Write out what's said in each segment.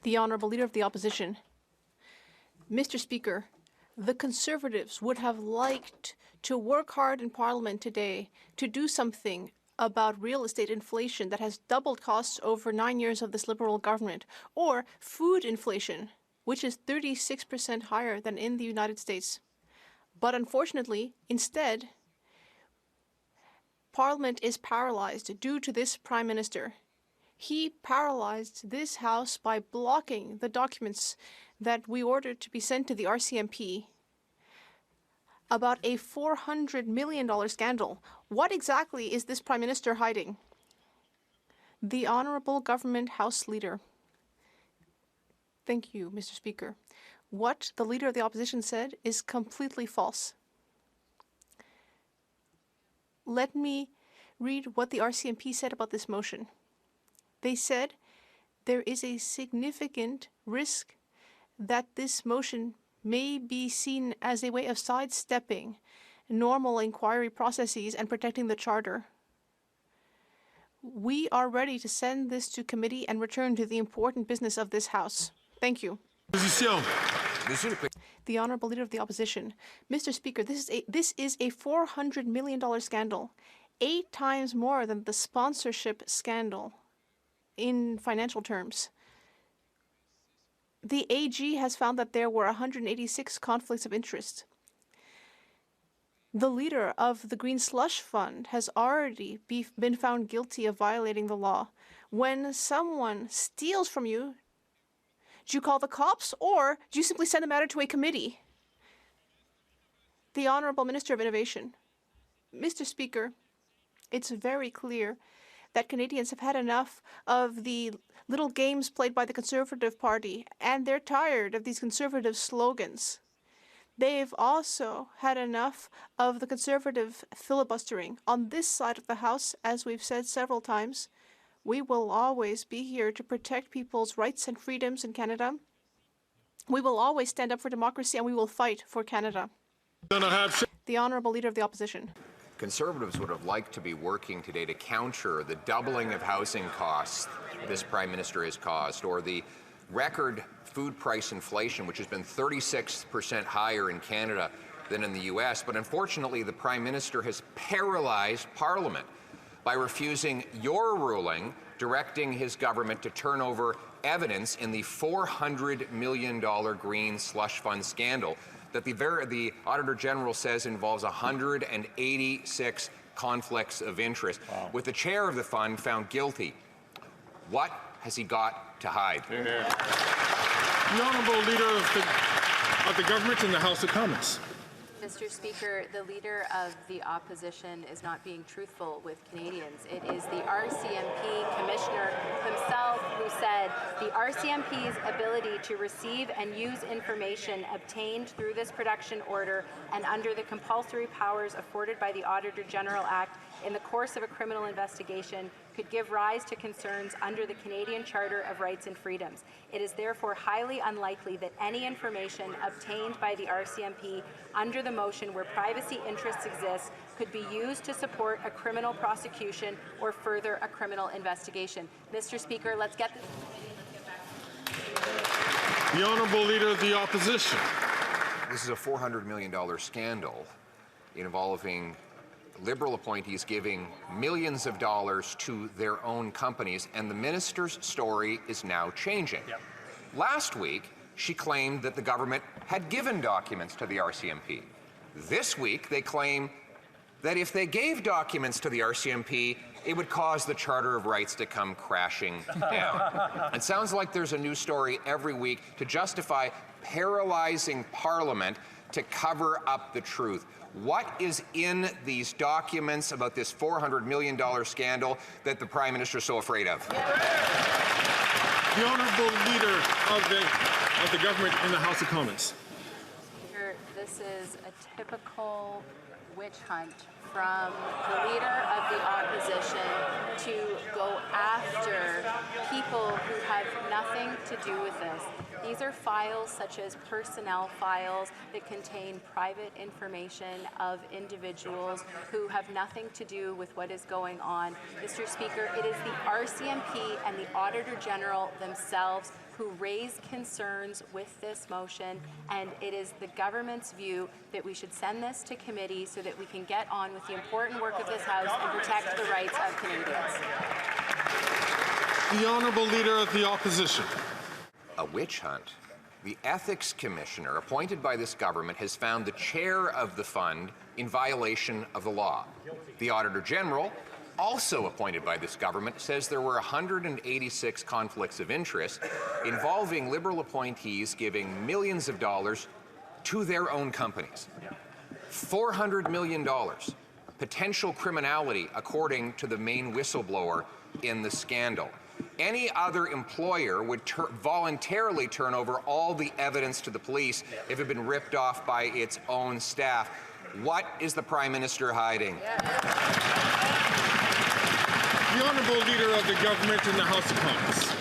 The Honourable Leader of the Opposition. Mr. Speaker, the Conservatives would have liked to work hard in Parliament today to do something about real estate inflation that has doubled costs over 9 years of this Liberal government, or food inflation, which is 36% higher than in the United States. But unfortunately, instead, Parliament is paralyzed due to this Prime Minister. He paralyzed this House by blocking the documents that we ordered to be sent to the RCMP about a $400 million scandal. What exactly is this Prime Minister hiding? The Honourable Government House Leader. Thank you, Mr. Speaker. What the Leader of the Opposition said is completely false. Let me read what the RCMP said about this motion. They said there is a significant risk that this motion may be seen as a way of sidestepping normal inquiry processes and protecting the Charter. We are ready to send this to committee and return to the important business of this House. Thank you. The Honourable Leader of the Opposition. Mr. Speaker, this is a $400 million scandal, 8 times more than the sponsorship scandal in financial terms. The AG has found that there were 186 conflicts of interest. The leader of the Green Slush Fund has already been found guilty of violating the law. When someone steals from you, do you call the cops or do you simply send the matter to a committee? The Honourable Minister of Innovation. Mr. Speaker, it's very clear that Canadians have had enough of the little games played by the Conservative Party, and they're tired of these Conservative slogans. They've also had enough of the Conservative filibustering. On this side of the House, as we've said several times, we will always be here to protect people's rights and freedoms in Canada. We will always stand up for democracy, and we will fight for Canada. The Honourable Leader of the Opposition. Conservatives would have liked to be working today to counter the doubling of housing costs this Prime Minister has caused, or the record food price inflation, which has been 36% higher in Canada than in the US. But unfortunately, the Prime Minister has paralyzed Parliament by refusing your ruling directing his government to turn over evidence in the $400 million Green Slush Fund scandal that the Auditor General says involves 186 conflicts of interest, with the chair of the fund found guilty. What has he got to hide? The Honourable Leader of the Government in the House of Commons. Mr. Speaker, the Leader of the Opposition is not being truthful with Canadians. It is the RCMP Commissioner himself who said the RCMP's ability to receive and use information obtained through this production order and under the compulsory powers afforded by the Auditor General Act in the course of a criminal investigation could give rise to concerns under the Canadian Charter of Rights and Freedoms. It is therefore highly unlikely that any information obtained by the RCMP under the motion where privacy interests exist could be used to support a criminal prosecution or further a criminal investigation. Mr. Speaker, let's get The Honourable Leader of the Opposition. This is a $400 million scandal involving Liberal appointees giving millions of dollars to their own companies, and the minister's story is now changing. Last week, she claimed that the government had given documents to the RCMP. This week, they claim that if they gave documents to the RCMP, it would cause the Charter of Rights to come crashing down. It sounds like there's a new story every week to justify paralyzing Parliament to cover up the truth. What is in these documents about this $400 million scandal that the Prime Minister is so afraid of? The Honourable Leader of the Government in the House of Commons. Speaker, this is a typical witch hunt from the Leader of the Opposition to go after people who have nothing to do with this. These are files such as personnel files that contain private information of individuals who have nothing to do with what is going on. Mr. Speaker, it is the RCMP and the Auditor General themselves who raise concerns with this motion, and it is the government's view that we should send this to committee so that we can get on with the important work of this House and protect the rights of Canadians. The Honourable Leader of the Opposition. A witch hunt. The Ethics Commissioner appointed by this government has found the chair of the fund in violation of the law. The Auditor General, also appointed by this government, says there were 186 conflicts of interest involving Liberal appointees giving millions of dollars to their own companies. $400 million. Potential criminality, according to the main whistleblower in the scandal. Any other employer would voluntarily turn over all the evidence to the police if it had been ripped off by its own staff. What is the Prime Minister hiding? The Honourable Leader of the Government in the House of Commons.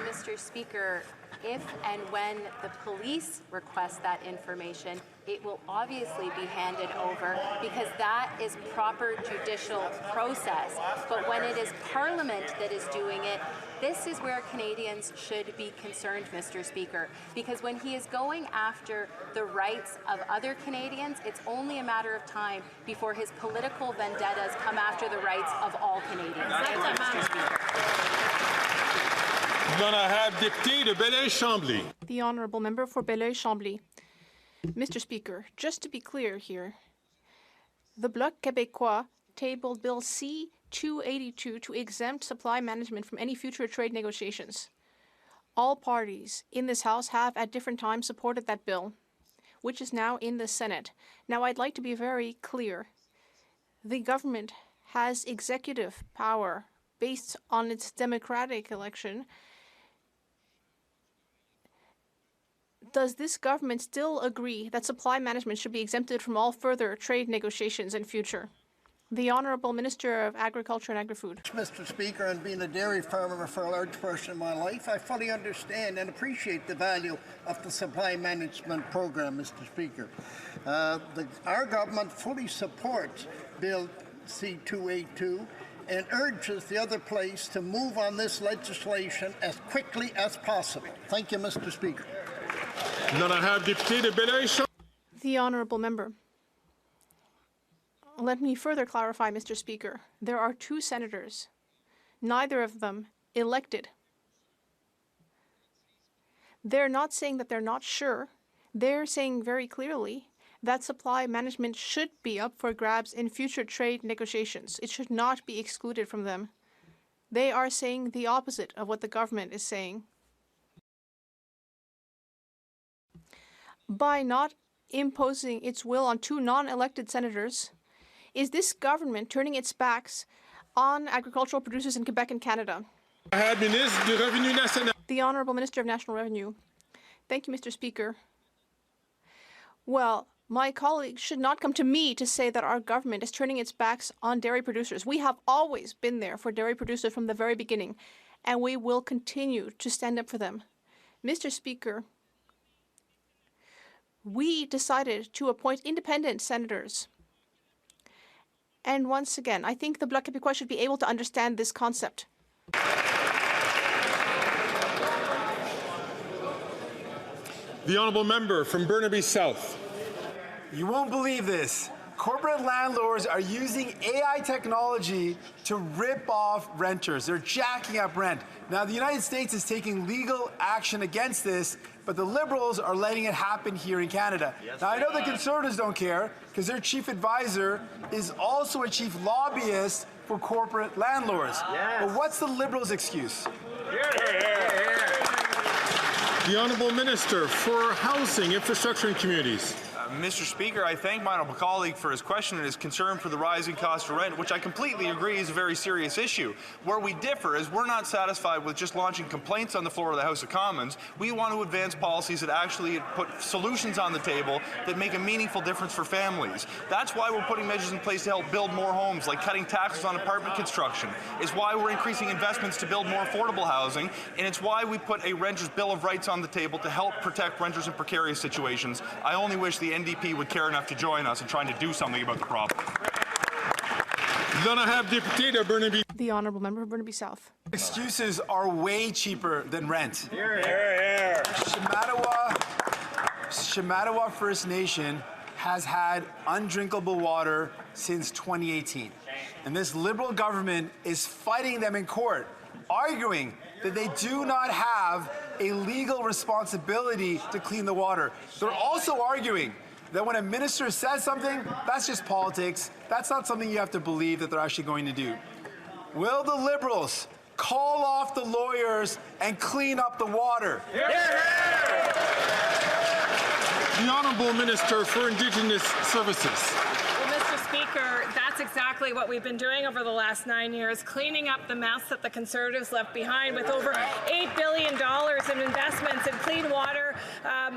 Mr. Speaker, if and when the police request that information, it will obviously be handed over because that is proper judicial process. But when it is Parliament that is doing it, this is where Canadians should be concerned, Mr. Speaker, because when he is going after the rights of other Canadians, it's only a matter of time before his political vendettas come after the rights of all Canadians. Mr. Speaker. L'honorable député de Belleuil-Chambly. The Honourable Member for Belleuil-Chambly. Mr. Speaker, just to be clear here, the Bloc Québécois tabled Bill C-282 to exempt supply management from any future trade negotiations. All parties in this House have at different times supported that bill, which is now in the Senate. Now, I'd like to be very clear. The government has executive power based on its democratic election. Does this government still agree that supply management should be exempted from all further trade negotiations in future? The Honourable Minister of Agriculture and Agri-Food. Mr. Speaker, and being a dairy farmer for a large portion of my life, I fully understand and appreciate the value of the supply management program, Mr. Speaker. Our government fully supports Bill C-282 and urges the other place to move on this legislation as quickly as possible. Thank you, Mr. Speaker. L'honorable député de Belleuil-Chambly. The Honourable Member. Let me further clarify, Mr. Speaker. There are two senators, neither of them elected. They're not saying that they're not sure. They're saying very clearly that supply management should be up for grabs in future trade negotiations. It should not be excluded from them. They are saying the opposite of what the government is saying. By not imposing its will on two non-elected senators, is this government turning its backs on agricultural producers in Quebec and Canada? The Honourable Minister of National Revenue. Thank you, Mr. Speaker. Well, my colleagues should not come to me to say that our government is turning its backs on dairy producers. We have always been there for dairy producers from the very beginning, and we will continue to stand up for them. Mr. Speaker, we decided to appoint independent senators. And once again, I think the Bloc Québécois should be able to understand this concept. The Honourable Member from Burnaby South. You won't believe this. Corporate landlords are using AI technology to rip off renters. They're jacking up rent. Now, the United States is taking legal action against this, but the Liberals are letting it happen here in Canada. Now, I know the Conservatives don't care because their chief advisor is also a chief lobbyist for corporate landlords. But what's the Liberals' excuse? The Honourable Minister for Housing, Infrastructure and Communities. Mr. Speaker, I thank my honourable colleague for his question and his concern for the rising cost of rent, which I completely agree is a very serious issue. Where we differ is we're not satisfied with just launching complaints on the floor of the House of Commons. We want to advance policies that actually put solutions on the table that make a meaningful difference for families. That's why we're putting measures in place to help build more homes, like cutting taxes on apartment construction. It's why we're increasing investments to build more affordable housing, and it's why we put a Renters' Bill of Rights on the table to help protect renters in precarious situations. I only wish the NDP would care enough to join us in trying to do something about the problem. The Honourable Member for Burnaby South. Excuses are way cheaper than rent. Shamattawa First Nation has had undrinkable water since 2018. And this Liberal government is fighting them in court, arguing that they do not have a legal responsibility to clean the water. They're also arguing that when a minister says something, that's just politics. That's not something you have to believe that they're actually going to do. Will the Liberals call off the lawyers and clean up the water? The Honourable Minister for Indigenous Services. Well, Mr. Speaker, that's exactly what we've been doing over the last 9 years, cleaning up the mess that the Conservatives left behind with over $8 billion in investments in clean water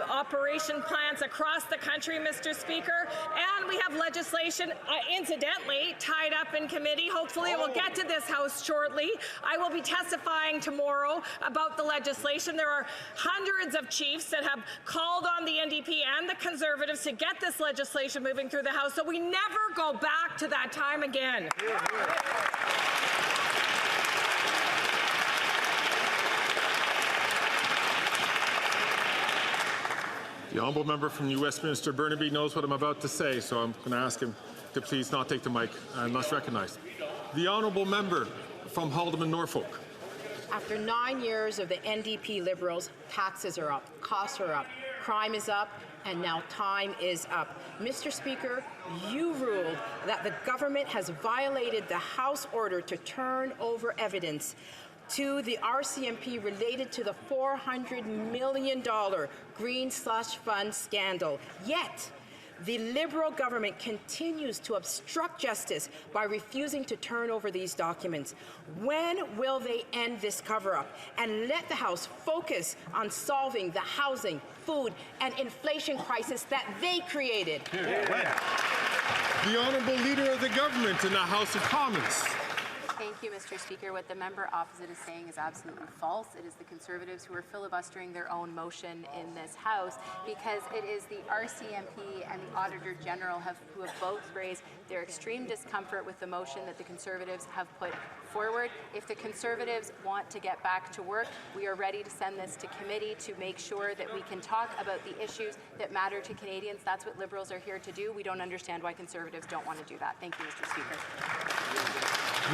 operation plants across the country, Mr. Speaker. And we have legislation, incidentally, tied up in committee. Hopefully it will get to this House shortly. I will be testifying tomorrow about the legislation. There are hundreds of chiefs that have called on the NDP and the Conservatives to get this legislation moving through the House, so we never go back to that time again. The honourable member from New Westminster Burnaby knows what I'm about to say, so I'm going to ask him to please not take the mic unless recognised. The honourable member from Haldimand, Norfolk. After 9 years of the NDP Liberals, taxes are up, costs are up, crime is up, and now time is up. Mr. Speaker, you ruled that the government has violated the House order to turn over evidence to the RCMP related to the $400 million Green Slush Fund scandal. Yet, the Liberal government continues to obstruct justice by refusing to turn over these documents. When will they end this cover-up and let the House focus on solving the housing, food, and inflation crisis that they created? The Honourable Leader of the Government in the House of Commons. Thank you, Mr. Speaker. What the member opposite is saying is absolutely false. It is the Conservatives who are filibustering their own motion in this House, because it is the RCMP and the Auditor General who have both raised their extreme discomfort with the motion that the Conservatives have put forward. If the Conservatives want to get back to work, we are ready to send this to committee to make sure that we can talk about the issues that matter to Canadians. That's what Liberals are here to do. We don't understand why Conservatives don't want to do that. Thank you, Mr. Speaker.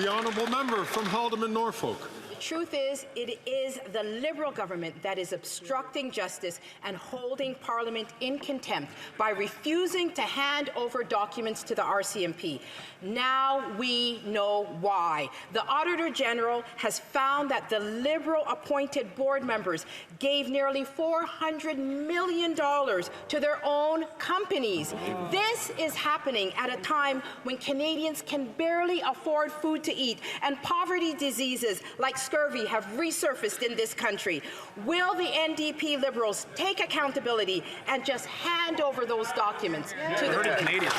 The honourable member from Haldimand, Norfolk. The truth is, it is the Liberal government that is obstructing justice and holding Parliament in contempt by refusing to hand over documents to the RCMP. Now we know why. The Auditor General has found that the Liberal-appointed board members gave nearly $400 million to their own companies. This is happening at a time when Canadians can barely afford food to eat and poverty diseases like scurvy have resurfaced in this country. Will the NDP Liberals take accountability and just hand over those documents to the Canadians?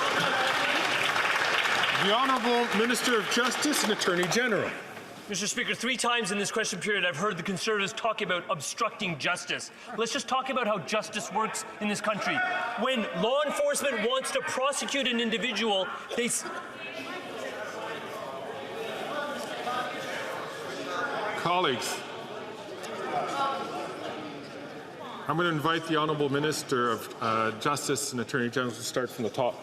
The Honourable Minister of Justice and Attorney General. Mr. Speaker, 3 times in this question period I've heard the Conservatives talking about obstructing justice. Let's just talk about how justice works in this country. When law enforcement wants to prosecute an individual, they... Colleagues, I'm going to invite the Honourable Minister of Justice and Attorney General to start from the top.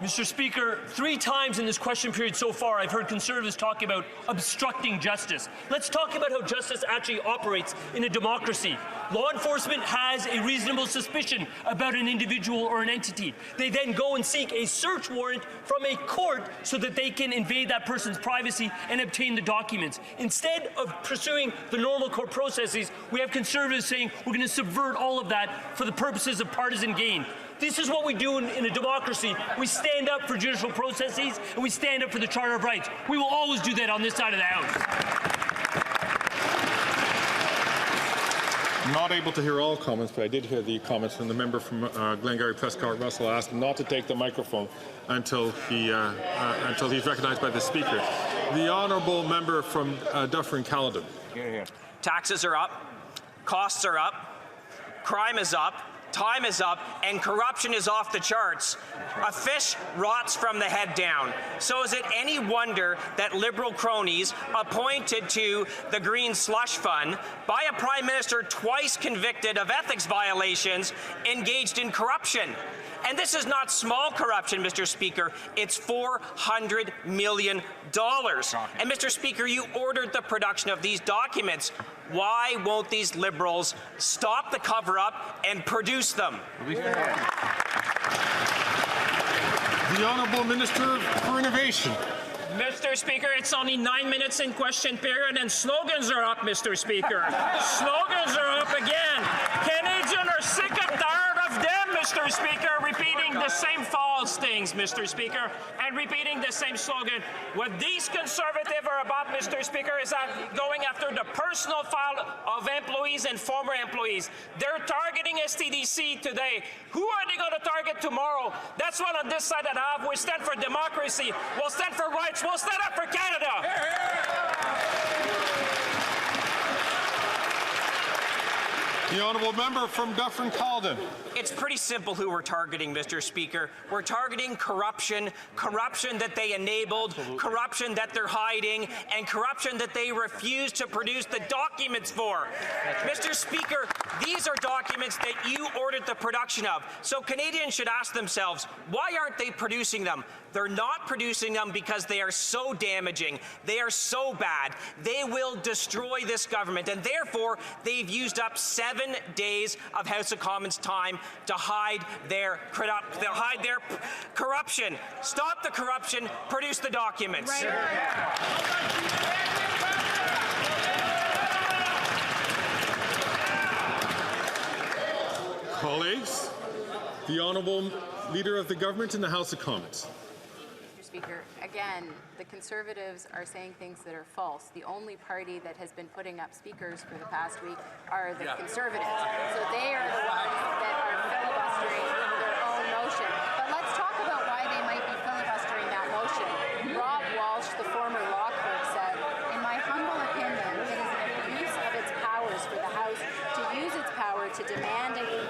Mr. Speaker, 3 times in this question period so far, I've heard Conservatives talk about obstructing justice. Let's talk about how justice actually operates in a democracy. Law enforcement has a reasonable suspicion about an individual or an entity. They then go and seek a search warrant from a court so that they can invade that person's privacy and obtain the documents. Instead of pursuing the normal court processes, we have Conservatives saying we're going to subvert all of that for the purposes of partisan gain. This is what we do in a democracy. We stand up for judicial processes and we stand up for the Charter of Rights. We will always do that on this side of the House. Not able to hear all comments, but I did hear the comments from the member from Glengarry Prescott Russell. Asked him not to take the microphone until he's recognized by the Speaker. The honourable member from Dufferin-Caledon. Taxes are up, costs are up, crime is up, time is up, and corruption is off the charts. A fish rots from the head down. So is it any wonder that Liberal cronies appointed to the Green Slush Fund by a Prime Minister twice convicted of ethics violations engaged in corruption? And this is not small corruption, Mr. Speaker. It's $400 million. And, Mr. Speaker, you ordered the production of these documents. Why won't these Liberals stop the cover-up and produce them? The Honourable Minister for Innovation. Mr. Speaker, it's only 9 minutes in question period and slogans are up, Mr. Speaker. Slogans are up again. Canadians are sick and tired of them, Mr. Speaker, repeating the same false things, Mr. Speaker, and repeating the same slogan. What these Conservatives are about, Mr. Speaker, is going after the personal file of employees and former employees. They're targeting STDC today. Who are they going to target tomorrow? That's what on this side of the aisle, we stand for democracy, we'll stand for rights, we'll stand up for Canada. The honourable member from Dufferin-Caledon. It's pretty simple who we're targeting, Mr. Speaker. We're targeting corruption, corruption that they enabled, corruption that they're hiding, and corruption that they refuse to produce the documents for. Mr. Speaker, these are documents that you ordered the production of. So Canadians should ask themselves, why aren't they producing them? They're not producing them because they are so damaging. They are so bad. They will destroy this government, and therefore they've used up 7 days of House of Commons time to hide their corruption. Stop the corruption. Produce the documents. Colleagues, the Honourable Leader of the Government in the House of Commons. Speaker, again, the Conservatives are saying things that are false. The only party that has been putting up speakers for the past week are the Conservatives. So they are the ones that are filibustering their own motion. But let's talk about why they might be filibustering that motion. Rob Walsh, the former law clerk, said, in my humble opinion, it is an abuse of its powers for the House to use its power to demand a...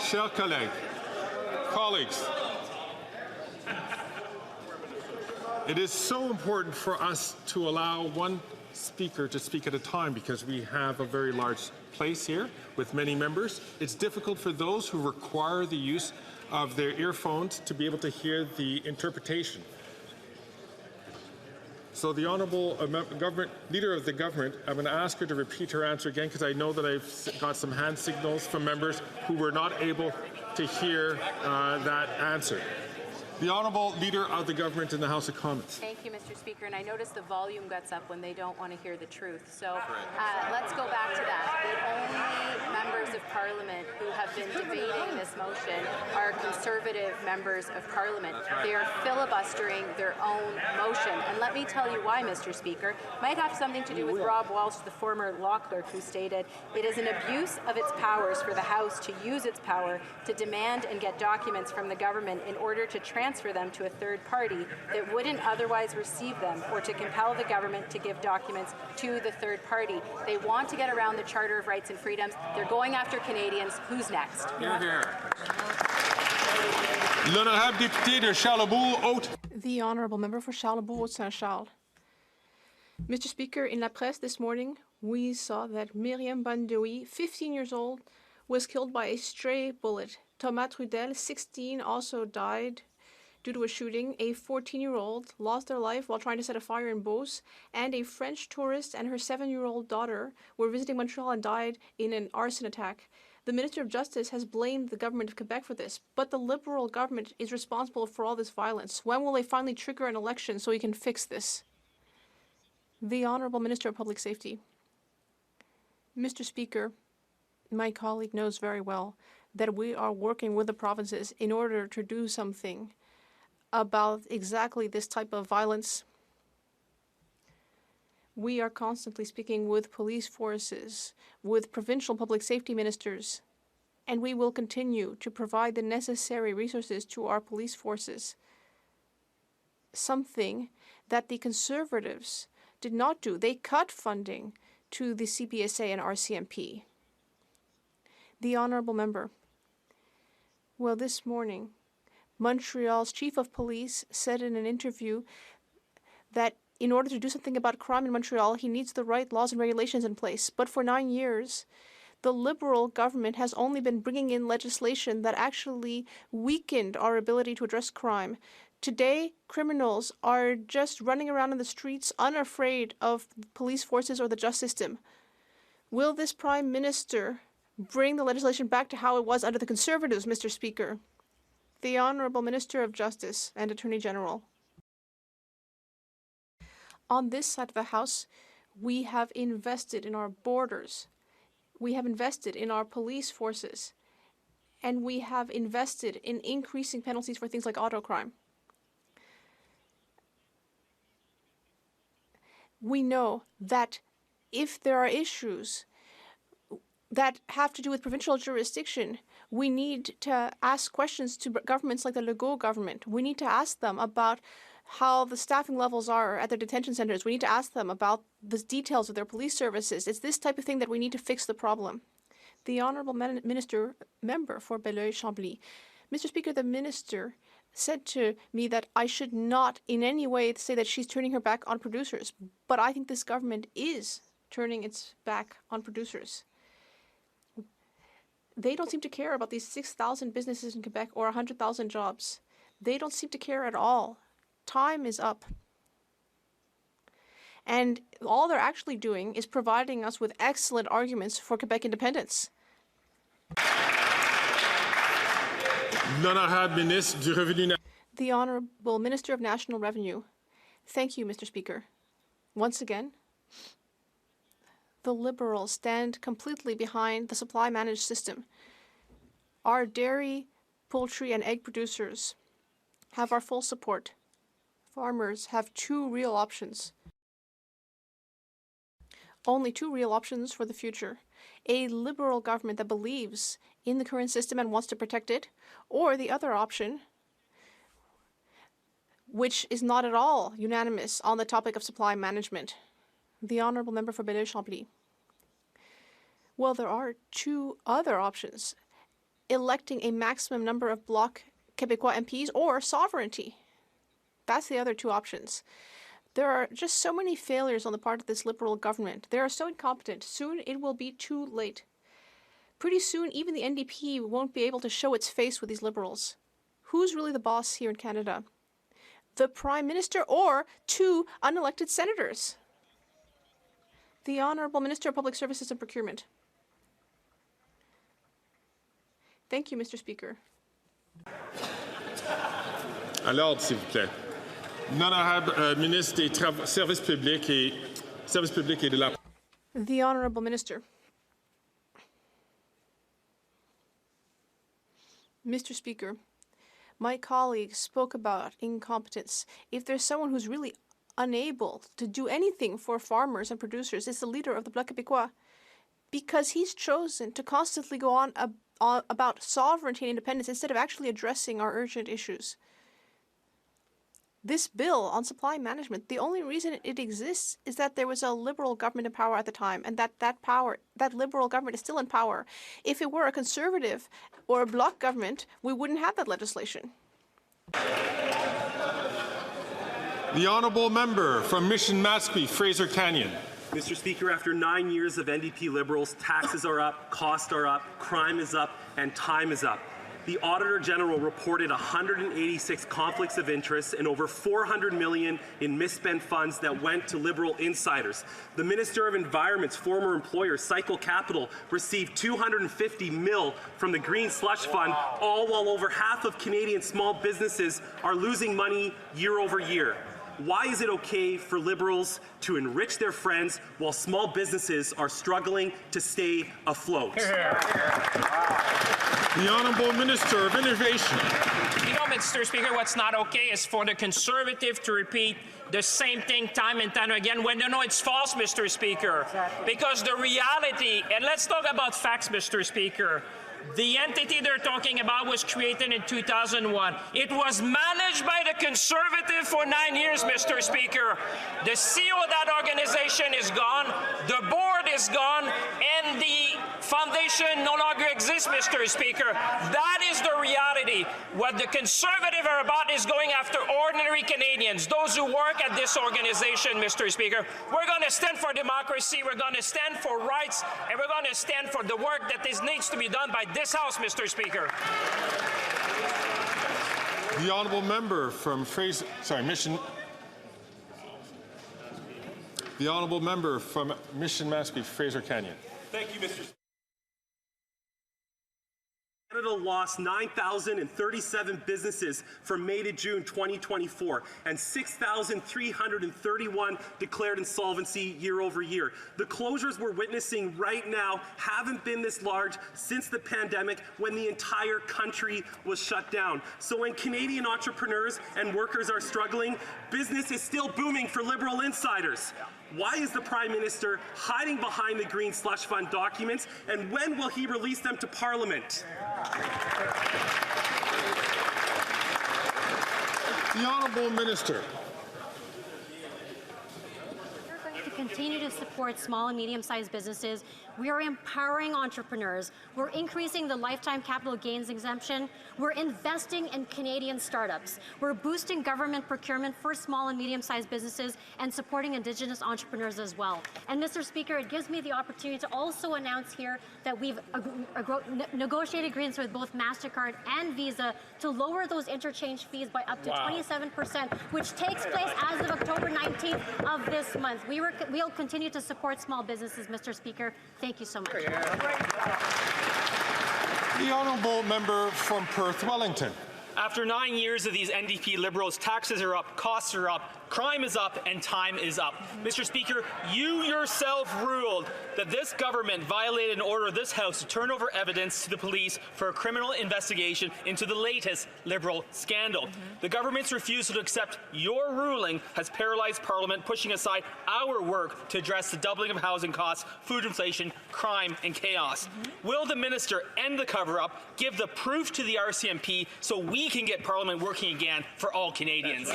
Chers colleagues, it is so important for us to allow one speaker to speak at a time because we have a very large place here with many members. It's difficult for those who require the use of their earphones to be able to hear the interpretation. So the Honourable Leader of the Government, I'm going to ask her to repeat her answer again because I know that I've got some hand signals from members who were not able to hear that answer. The Honourable Leader of the Government in the House of Commons. Thank you, Mr. Speaker. And I notice the volume gets up when they don't want to hear the truth. So let's go back to that. The only members of Parliament who have been debating this motion are Conservative members of Parliament. They are filibustering their own motion. And let me tell you why, Mr. Speaker. It might have something to do with Rob Walsh, the former law clerk, who stated, it is an abuse of its powers for the House to use its power to demand and get documents from the government in order to transfer them to a third party that wouldn't otherwise receive them, or to compel the government to give documents to the third party. They want to get around the Charter of Rights and Freedoms. They're going after Canadians. Who's next? L'honorable député de Charlebourg-Haute. The Honourable Member for Charlebourg-Saint-Charles. Mr. Speaker, in La Presse this morning, we saw that Myriam Bandoui, 15 years old, was killed by a stray bullet. Thomas Trudel, 16, also died due to a shooting. A 14-year-old lost their life while trying to set a fire in Beauce, and a French tourist and her 7-year-old daughter were visiting Montreal and died in an arson attack. The Minister of Justice has blamed the government of Quebec for this, but the Liberal government is responsible for all this violence. When will they finally trigger an election so we can fix this? The Honourable Minister of Public Safety. Mr. Speaker, my colleague knows very well that we are working with the provinces in order to do something about exactly this type of violence. We are constantly speaking with police forces, with provincial public safety ministers, and we will continue to provide the necessary resources to our police forces. Something that the Conservatives did not do. They cut funding to the CPSA and RCMP. The Honourable Member. Well, this morning, Montreal's Chief of Police said in an interview that in order to do something about crime in Montreal, he needs the right laws and regulations in place. But for 9 years, the Liberal government has only been bringing in legislation that actually weakened our ability to address crime. Today, criminals are just running around in the streets unafraid of police forces or the justice system. Will this Prime Minister bring the legislation back to how it was under the Conservatives, Mr. Speaker? The Honourable Minister of Justice and Attorney General. On this side of the House, we have invested in our borders, we have invested in our police forces, and we have invested in increasing penalties for things like auto crime. We know that if there are issues that have to do with provincial jurisdiction, we need to ask questions to governments like the Legault government. We need to ask them about how the staffing levels are at their detention centers. We need to ask them about the details of their police services. It's this type of thing that we need to fix the problem. The Honourable Member for Belleuil-Chambly. Mr. Speaker, the Minister said to me that I should not in any way say that she's turning her back on producers, but I think this government is turning its back on producers. They don't seem to care about these 6,000 businesses in Quebec or 100,000 jobs. They don't seem to care at all. Time is up. And all they're actually doing is providing us with excellent arguments for Quebec independence. The Honourable Minister of National Revenue. Thank you, Mr. Speaker. Once again, the Liberals stand completely behind the supply managed system. Our dairy, poultry, and egg producers have our full support. Farmers have two real options. Only two real options for the future. A Liberal government that believes in the current system and wants to protect it, or the other option, which is not at all unanimous on the topic of supply management. The Honourable Member for Belleuil-Chambly. Well, there are two other options. Electing a maximum number of Bloc Québécois MPs or sovereignty. That's the other two options. There are just so many failures on the part of this Liberal government. They are so incompetent. Soon it will be too late. Pretty soon, even the NDP won't be able to show its face with these Liberals. Who's really the boss here in Canada? The Prime Minister or two unelected senators? The Honourable Minister of Public Services and Procurement. Thank you, Mr. Speaker. À l'ordre, s'il vous plaît. L'honorable ministre des Services publics et de la... The Honourable Minister. Mr. Speaker, my colleague spoke about incompetence. If there's someone who's really unable to do anything for farmers and producers, it's the leader of the Bloc Québécois, because he's chosen to constantly go on about sovereignty and independence instead of actually addressing our urgent issues. This bill on supply management, the only reason it exists is that there was a Liberal government in power at the time, and that Liberal government is still in power. If it were a Conservative or a Bloc government, we wouldn't have that legislation. The Honourable Member from Mission Mashpee, Fraser Canyon. Mr. Speaker, after 9 years of NDP Liberals, taxes are up, costs are up, crime is up, and time is up. The Auditor General reported 186 conflicts of interest and over $400 million in misspent funds that went to Liberal insiders. The Minister of Environment's former employer, Cycle Capital, received $250 million from the Green Slush Fund, all while over half of Canadian small businesses are losing money year over year. Why is it okay for Liberals to enrich their friends while small businesses are struggling to stay afloat? The Honourable Minister of Innovation. You know, Mr. Speaker, what's not okay is for the Conservative to repeat the same thing time and time again when they know it's false, Mr. Speaker. Exactly. Because the reality, and let's talk about facts, Mr. Speaker. The entity they're talking about was created in 2001. It was managed by the Conservative for 9 years, Mr. Speaker. The CEO of that organization is gone, the board is gone, and the foundation no longer exists, Mr. Speaker. That is the reality. What the Conservative are about is going after ordinary Canadians, those who work at this organization, Mr. Speaker. We're going to stand for democracy, we're going to stand for rights, and we're going to stand for the work that needs to be done by this House, Mr. Speaker. The Honourable Member from Fraser, The Honourable Member from Mission Mashpee, Fraser Canyon. Thank you, Mr. Speaker. Canada lost 9,037 businesses from May to June 2024 and 6,331 declared insolvency year over year. The closures we're witnessing right now haven't been this large since the pandemic when the entire country was shut down. So when Canadian entrepreneurs and workers are struggling, business is still booming for Liberal insiders. Why is the Prime Minister hiding behind the Green Slush Fund documents, and when will he release them to Parliament? The Honourable Minister. We're going to continue to support small and medium-sized businesses. We are empowering entrepreneurs. We're increasing the lifetime capital gains exemption. We're investing in Canadian startups. We're boosting government procurement for small and medium-sized businesses and supporting Indigenous entrepreneurs as well. And Mr. Speaker, it gives me the opportunity to also announce here that we've negotiated agreements with both MasterCard and Visa to lower those interchange fees by up to 27%, which takes place as of October 19th of this month. We'll continue to support small businesses, Mr. Speaker. Thank you so much. The Honourable Member from Perth Wellington. After 9 years of these NDP Liberals, taxes are up, costs are up, crime is up, and time is up. Mr. Speaker, you yourself ruled that this government violated an order of this House to turn over evidence to the police for a criminal investigation into the latest Liberal scandal. The government's refusal to accept your ruling has paralyzed Parliament, pushing aside our work to address the doubling of housing costs, food inflation, crime, and chaos. Will the minister end the cover-up, give the proof to the RCMP so we can get Parliament working again for all Canadians?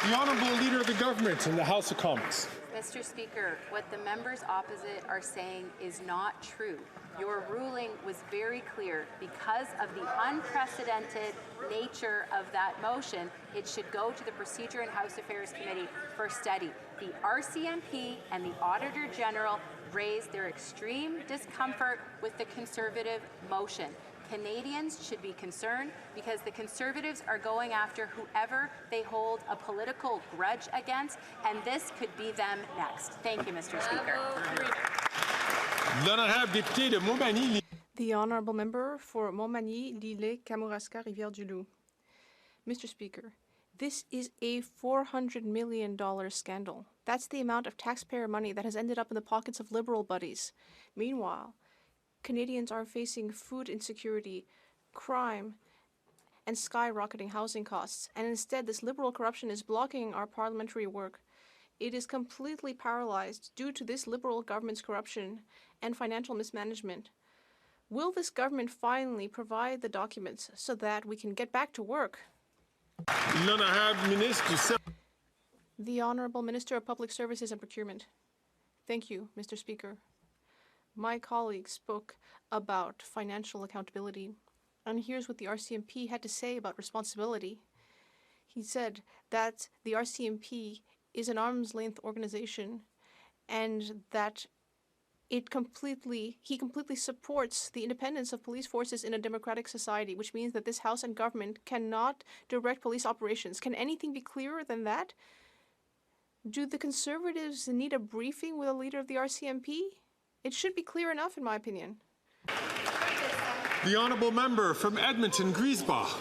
The Honourable Leader of the Government in the House of Commons. Mr. Speaker, what the members opposite are saying is not true. Your ruling was very clear. Because of the unprecedented nature of that motion, it should go to the Procedure and House Affairs Committee for study. The RCMP and the Auditor General raised their extreme discomfort with the Conservative motion. Canadians should be concerned because the Conservatives are going after whoever they hold a political grudge against, and this could be them next. Thank you, Mr. Speaker. The Honourable Member for Montmagny, Lillet, Kamouraska, Rivière-du-Loup. Mr. Speaker, this is a $400 million scandal. That's the amount of taxpayer money that has ended up in the pockets of Liberal buddies. Meanwhile, Canadians are facing food insecurity, crime, and skyrocketing housing costs. And instead, this Liberal corruption is blocking our parliamentary work. It is completely paralyzed due to this Liberal government's corruption and financial mismanagement. Will this government finally provide the documents so that we can get back to work? The Honourable Minister of Public Services and Procurement. Thank you, Mr. Speaker. My colleague spoke about financial accountability, and here's what the RCMP had to say about responsibility. He said that the RCMP is an arm's length organization, and that he completely supports the independence of police forces in a democratic society, which means that this House and government cannot direct police operations. Can anything be clearer than that? Do the Conservatives need a briefing with a leader of the RCMP? It should be clear enough, in my opinion. The honourable member from Edmonton, Griesbach.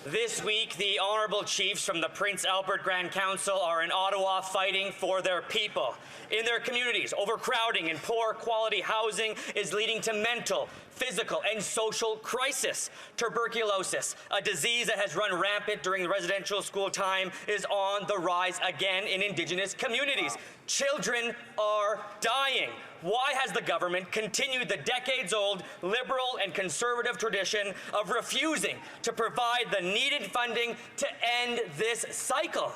This week, the honourable chiefs from the Prince Albert Grand Council are in Ottawa fighting for their people. In their communities, overcrowding and poor quality housing is leading to mental, physical, and social crisis. Tuberculosis, a disease that has run rampant during residential school time, is on the rise again in Indigenous communities. Children are dying. Why has the government continued the decades-old Liberal and Conservative tradition of refusing to provide the needed funding to end this cycle?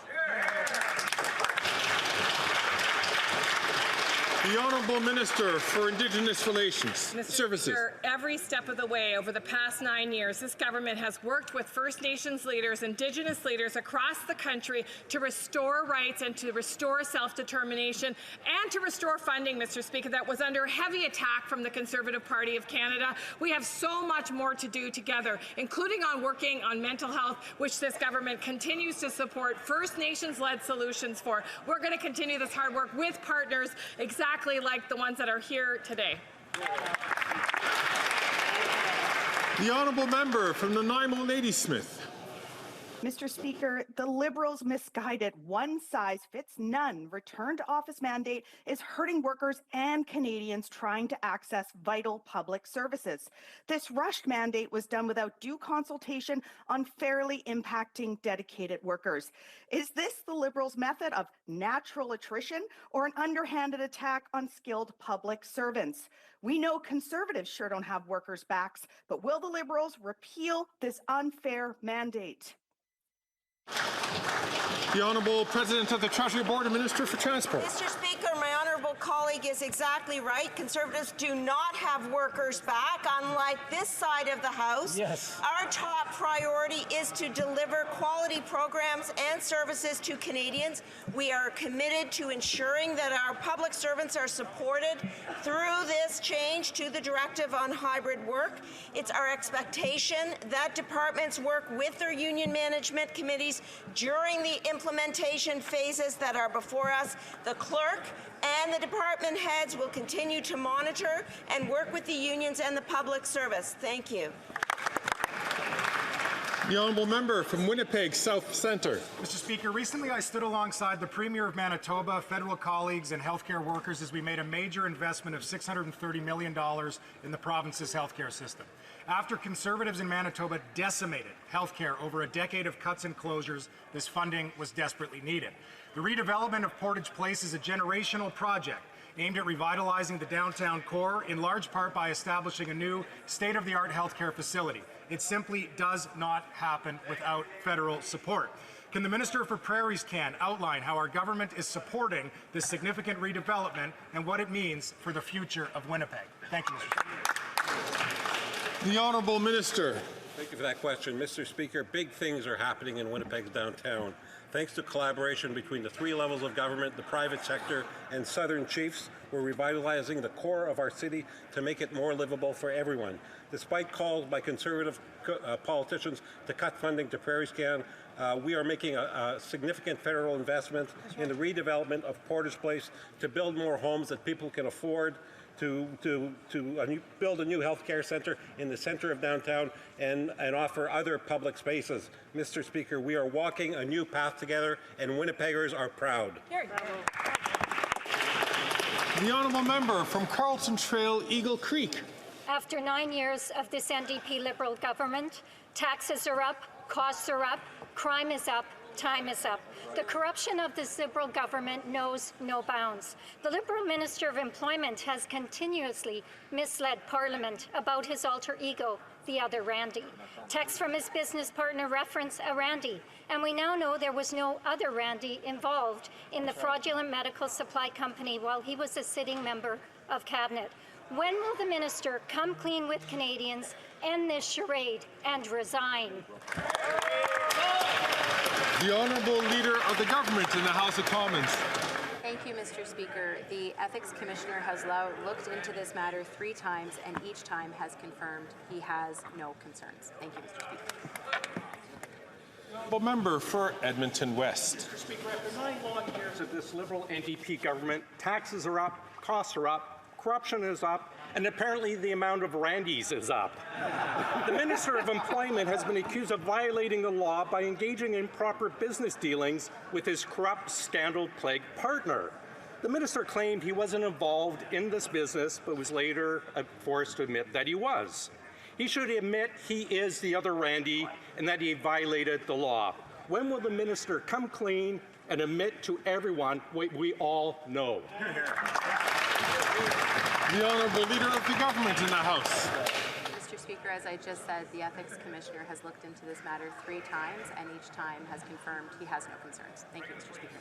The Honourable Minister for Indigenous Relations Services. Speaker, every step of the way over the past 9 years, this government has worked with First Nations leaders, Indigenous leaders across the country to restore rights and to restore self-determination and to restore funding, Mr. Speaker, that was under heavy attack from the Conservative Party of Canada. We have so much more to do together, including on working on mental health, which this government continues to support First Nations-led solutions for. We're going to continue this hard work with partners exactly like the ones that are here today. The honourable member from Nanaimo Ladysmith. Mr. Speaker, the Liberals' misguided one-size-fits-none return-to-office mandate is hurting workers and Canadians trying to access vital public services. This rushed mandate was done without due consultation, unfairly impacting dedicated workers. Is this the Liberals' method of natural attrition or an underhanded attack on skilled public servants? We know Conservatives sure don't have workers' backs, but will the Liberals repeal this unfair mandate? The Honourable President of the Treasury Board and Minister for Transport. Mr. Speaker, my honourable colleague is exactly right. Conservatives do not have workers back, unlike this side of the House. Yes. Our top priority is to deliver quality programs and services to Canadians. We are committed to ensuring that our public servants are supported through this change to the directive on hybrid work. It's our expectation that departments work with their union management committees during the implementation phases that are before us. The clerk and the department heads will continue to monitor and work with the unions and the public service. Thank you. The honourable member from Winnipeg South Centre. Mr. Speaker, recently I stood alongside the Premier of Manitoba, federal colleagues and healthcare workers as we made a major investment of $630 million in the province's healthcare system. After Conservatives in Manitoba decimated healthcare over a decade of cuts and closures, this funding was desperately needed. The redevelopment of Portage Place is a generational project aimed at revitalizing the downtown core, in large part by establishing a new state-of-the-art healthcare facility. It simply does not happen without federal support. Can the Minister for Prairies outline how our government is supporting this significant redevelopment and what it means for the future of Winnipeg? Thank you, Mr. Speaker. The Honourable Minister. Thank you for that question. Mr. Speaker, big things are happening in Winnipeg's downtown. Thanks to collaboration between the three levels of government, the private sector, and Southern chiefs, we're revitalizing the core of our city to make it more livable for everyone. Despite calls by Conservative politicians to cut funding to Prairie Scan, we are making a significant federal investment in the redevelopment of Portage Place to build more homes that people can afford, to build a new healthcare center in the center of downtown and offer other public spaces. Mr. Speaker, we are walking a new path together, and Winnipeggers are proud. The honourable member from Carlton Trail, Eagle Creek. After 9 years of this NDP Liberal government, taxes are up, costs are up, crime is up, time is up. The corruption of this Liberal government knows no bounds. The Liberal Minister of Employment has continuously misled Parliament about his alter ego, the other Randy. Texts from his business partner reference a Randy, and we now know there was no other Randy involved in the fraudulent medical supply company while he was a sitting member of Cabinet. When will the Minister come clean with Canadians, end this charade, and resign? The Honourable Leader of the Government in the House of Commons. Thank you, Mr. Speaker. The Ethics Commissioner has looked into this matter 3 times and each time has confirmed he has no concerns. Thank you, Mr. Speaker. Honourable Member for Edmonton West. Mr. Speaker, after 9 long years of this Liberal NDP government, taxes are up, costs are up, corruption is up, and apparently the amount of Randys is up. The Minister of Employment has been accused of violating the law by engaging in improper business dealings with his corrupt, scandal-plagued partner. The minister claimed he wasn't involved in this business, but was later forced to admit that he was. He should admit he is the other Randy and that he violated the law. When will the minister come clean and admit to everyone what we all know? The Honourable Leader of the Government in the House. Mr. Speaker, as I just said, the Ethics Commissioner has looked into this matter 3 times and each time has confirmed he has no concerns. Thank you, Mr. Speaker.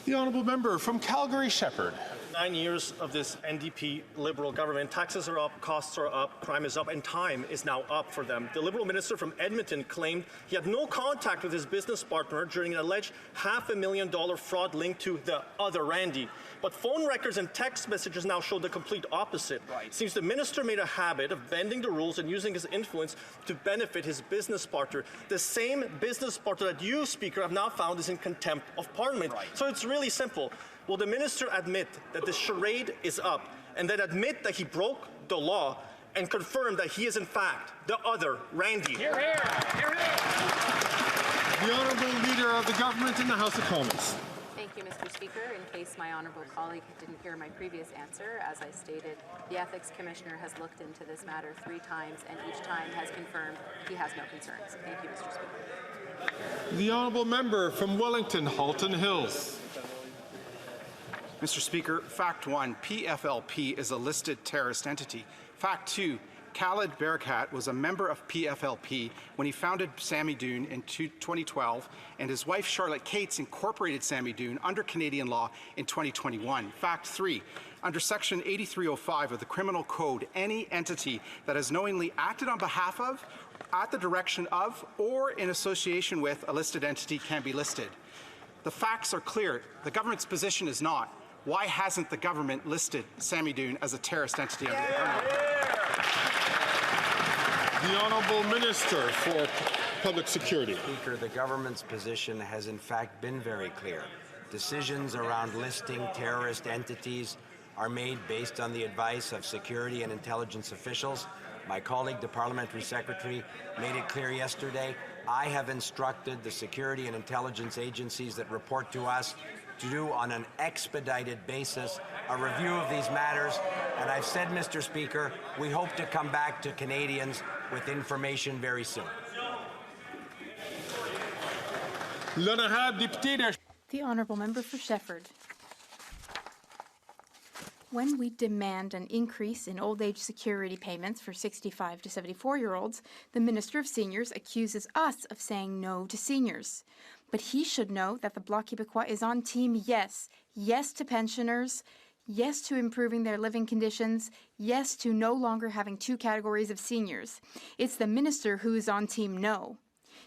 The Honourable Member from Calgary-Shepherd. 9 years of this NDP Liberal government, taxes are up, costs are up, crime is up, and time is now up for them. The Liberal minister from Edmonton claimed he had no contact with his business partner during an alleged $500,000 fraud linked to the other Randy. But phone records and text messages now show the complete opposite. It seems the minister made a habit of bending the rules and using his influence to benefit his business partner. The same business partner that you, Speaker, have now found is in contempt of Parliament. So it's really simple. Will the minister admit that the charade is up and then admit that he broke the law and confirm that he is in fact the other Randy? Hear, hear. Hear, hear. The Honourable Leader of the Government in the House of Commons. Thank you, Mr. Speaker. In case my honourable colleague didn't hear my previous answer, as I stated, the Ethics Commissioner has looked into this matter 3 times and each time has confirmed he has no concerns. Thank you, Mr. Speaker. The Honourable Member from Wellington, Halton Hills. Mr. Speaker, Fact 1, PFLP is a listed terrorist entity. Fact 2, Khaled Barakat was a member of PFLP when he founded Sammy Doon in 2012, and his wife Charlotte Cates incorporated Sammy Doon under Canadian law in 2021. Fact 3, under Section 8305 of the Criminal Code, any entity that has knowingly acted on behalf of, at the direction of, or in association with a listed entity can be listed. The facts are clear. The government's position is not. Why hasn't the government listed Sammy Doon as a terrorist entity under the Criminal Code? The Honourable Minister for Public Security. Speaker, the government's position has in fact been very clear. Decisions around listing terrorist entities are made based on the advice of security and intelligence officials. My colleague, the Parliamentary Secretary, made it clear yesterday. I have instructed the security and intelligence agencies that report to us to do on an expedited basis a review of these matters. And I've said, Mr. Speaker, we hope to come back to Canadians with information very soon. The Honourable Member for Shefford. When we demand an increase in old age security payments for 65 to 74-year-olds, the Minister of Seniors accuses us of saying no to seniors. But he should know that the Bloc Québécois is on team yes. Yes to pensioners, yes to improving their living conditions, yes to no longer having 2 categories of seniors. It's the minister who is on team no.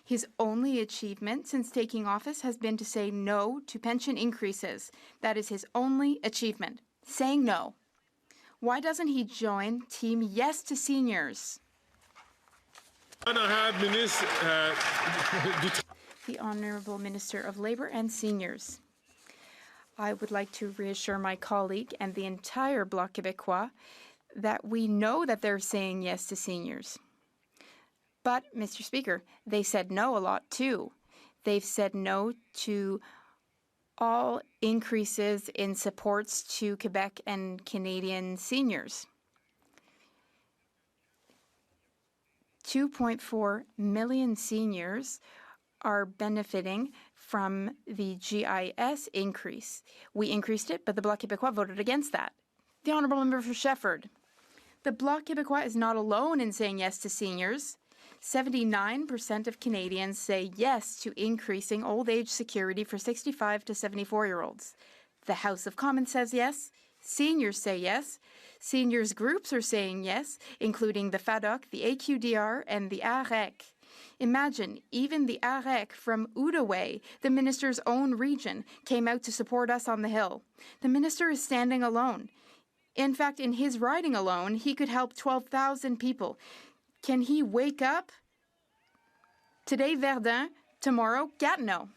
His only achievement since taking office has been to say no to pension increases. That is his only achievement. Saying no. Why doesn't he join Team Yes to Seniors? The Honourable Minister of Labour and Seniors. I would like to reassure my colleague and the entire Bloc Québécois that we know that they're saying yes to seniors. But, Mr. Speaker, they said no a lot too. They've said no to all increases in supports to Quebec and Canadian seniors. 2.4 million seniors are benefiting from the GIS increase. We increased it, but the Bloc Québécois voted against that. The Honourable Member for Shefford. The Bloc Québécois is not alone in saying yes to seniors. 79% of Canadians say yes to increasing old age security for 65 to 74-year-olds. The House of Commons says yes. Seniors say yes. Seniors groups are saying yes, including the FADOC, the AQDR, and the AREC. Imagine, even the AREC from Outaouais, the minister's own region, came out to support us on the Hill. The minister is standing alone. In fact, in his riding alone, he could help 12,000 people. Can he wake up? Today, Verdun. Tomorrow, Gatineau.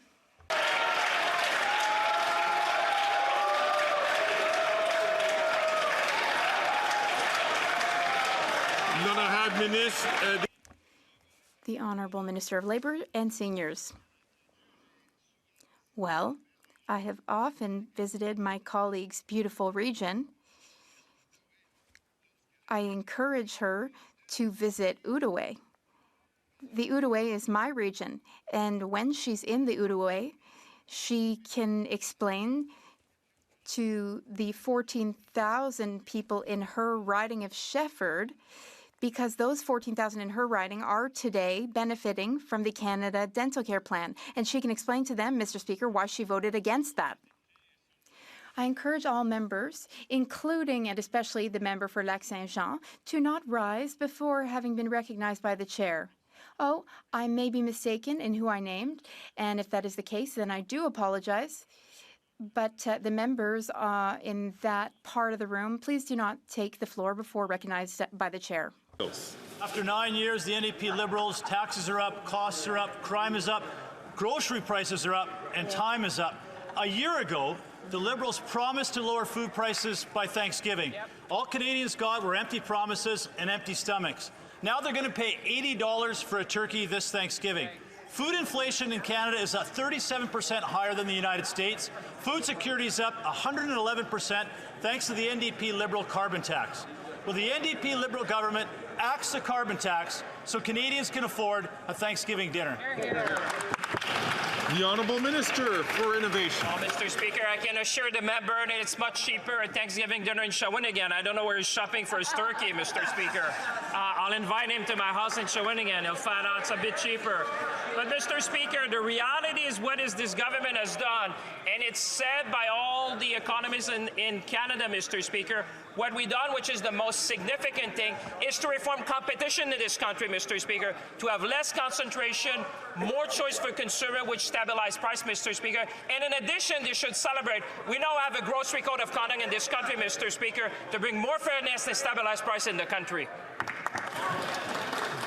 The Honourable Minister of Labour and Seniors. Well, I have often visited my colleague's beautiful region. I encourage her to visit Outaouais. The Outaouais is my region, and when she's in the Outaouais, she can explain to the 14,000 people in her riding of Shefford, because those 14,000 in her riding are today benefiting from the Canada Dental Care Plan, and she can explain to them, Mr. Speaker, why she voted against that. I encourage all members, including and especially the member for Lac-Saint-Jean, to not rise before having been recognized by the chair. Oh, I may be mistaken in who I named, and if that is the case, then I do apologize. But the members in that part of the room, please do not take the floor before recognized by the chair. After 9 years, the NDP Liberals, taxes are up, costs are up, crime is up, grocery prices are up, and time is up. A year ago, the Liberals promised to lower food prices by Thanksgiving. All Canadians got were empty promises and empty stomachs. Now they're going to pay $80 for a turkey this Thanksgiving. Food inflation in Canada is 37% higher than the United States. Food security is up 111% thanks to the NDP Liberal carbon tax. Will the NDP Liberal government axe the carbon tax so Canadians can afford a Thanksgiving dinner? The Honourable Minister for Innovation. Well, Mr. Speaker, I can assure the member that it's much cheaper at Thanksgiving dinner in Shawinigan. I don't know where he's shopping for his turkey, Mr. Speaker. I'll invite him to my house in Shawinigan. He'll find out it's a bit cheaper. But, Mr. Speaker, the reality is what is this government has done, and it's said by all the economists in Canada, Mr. Speaker, what we've done, which is the most significant thing, is to reform competition in this country, Mr. Speaker, to have less concentration, more choice for consumer, which stabilize price, Mr. Speaker. And in addition, they should celebrate. We now have a grocery code of conduct in this country, Mr. Speaker, to bring more fairness and stabilize price in the country.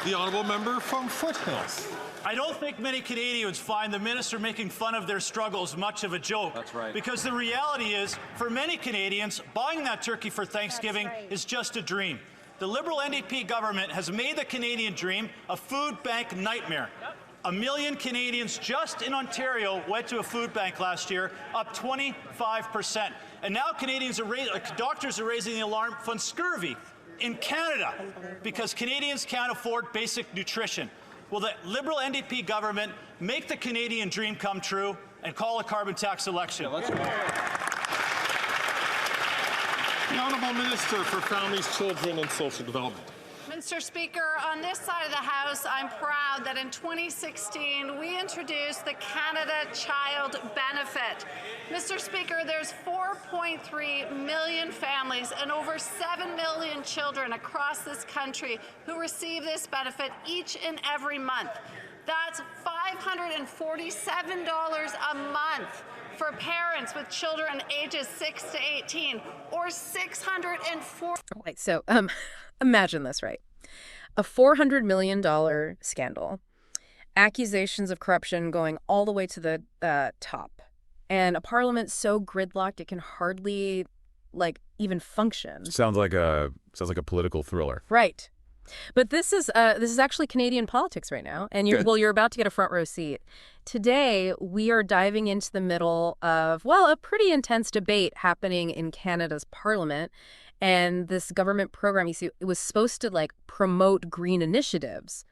The Honourable Member from Foothills. I don't think many Canadians find the minister making fun of their struggles much of a joke. That's right. Because the reality is, for many Canadians, buying that turkey for Thanksgiving is just a dream. The Liberal NDP government has made the Canadian dream a food bank nightmare. 1 million Canadians just in Ontario went to a food bank last year, up 25%. And now doctors are raising the alarm on scurvy in Canada because Canadians can't afford basic nutrition. Will the Liberal NDP government make the Canadian dream come true and call a carbon tax election? The Honourable Minister for Families, Children and Social Development. Mr. Speaker, on this side of the House, I'm proud that in 2016 we introduced the Canada Child Benefit. Mr. Speaker, there's 4.3 million families and over 7 million children across this country who receive this benefit each and every month. That's $547 a month for parents with children ages 6 to 18, or $604. Right, so imagine this, right? A $400 million scandal, accusations of corruption going all the way to the top, and a parliament so gridlocked it can hardly, even function. Sounds like a political thriller. Right. But this is actually Canadian politics right now, and you're about to get a front row seat. Today, we are diving into the middle of, a pretty intense debate happening in Canada's parliament. And this government program, you see, it was supposed to promote green initiatives.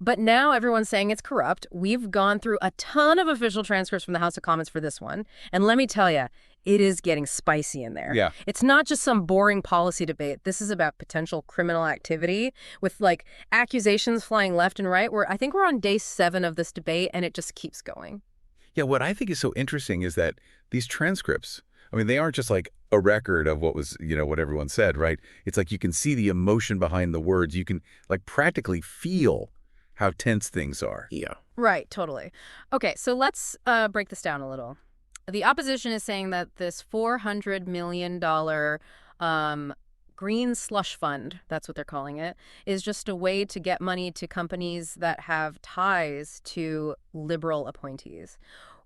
But now everyone's saying it's corrupt. We've gone through a ton of official transcripts from the House of Commons for this one. And let me tell you, it is getting spicy in there. Yeah. It's not just some boring policy debate. This is about potential criminal activity with accusations flying left and right. I think we're on day 7 of this debate, and it just keeps going. Yeah, what I think is so interesting is that these transcripts, they aren't just a record of what was, what everyone said, right? It's you can see the emotion behind the words. You can practically feel how tense things are. Yeah. Right, totally. Okay, so let's break this down a little. The opposition is saying that this $400 million green slush fund, that's what they're calling it, is just a way to get money to companies that have ties to Liberal appointees.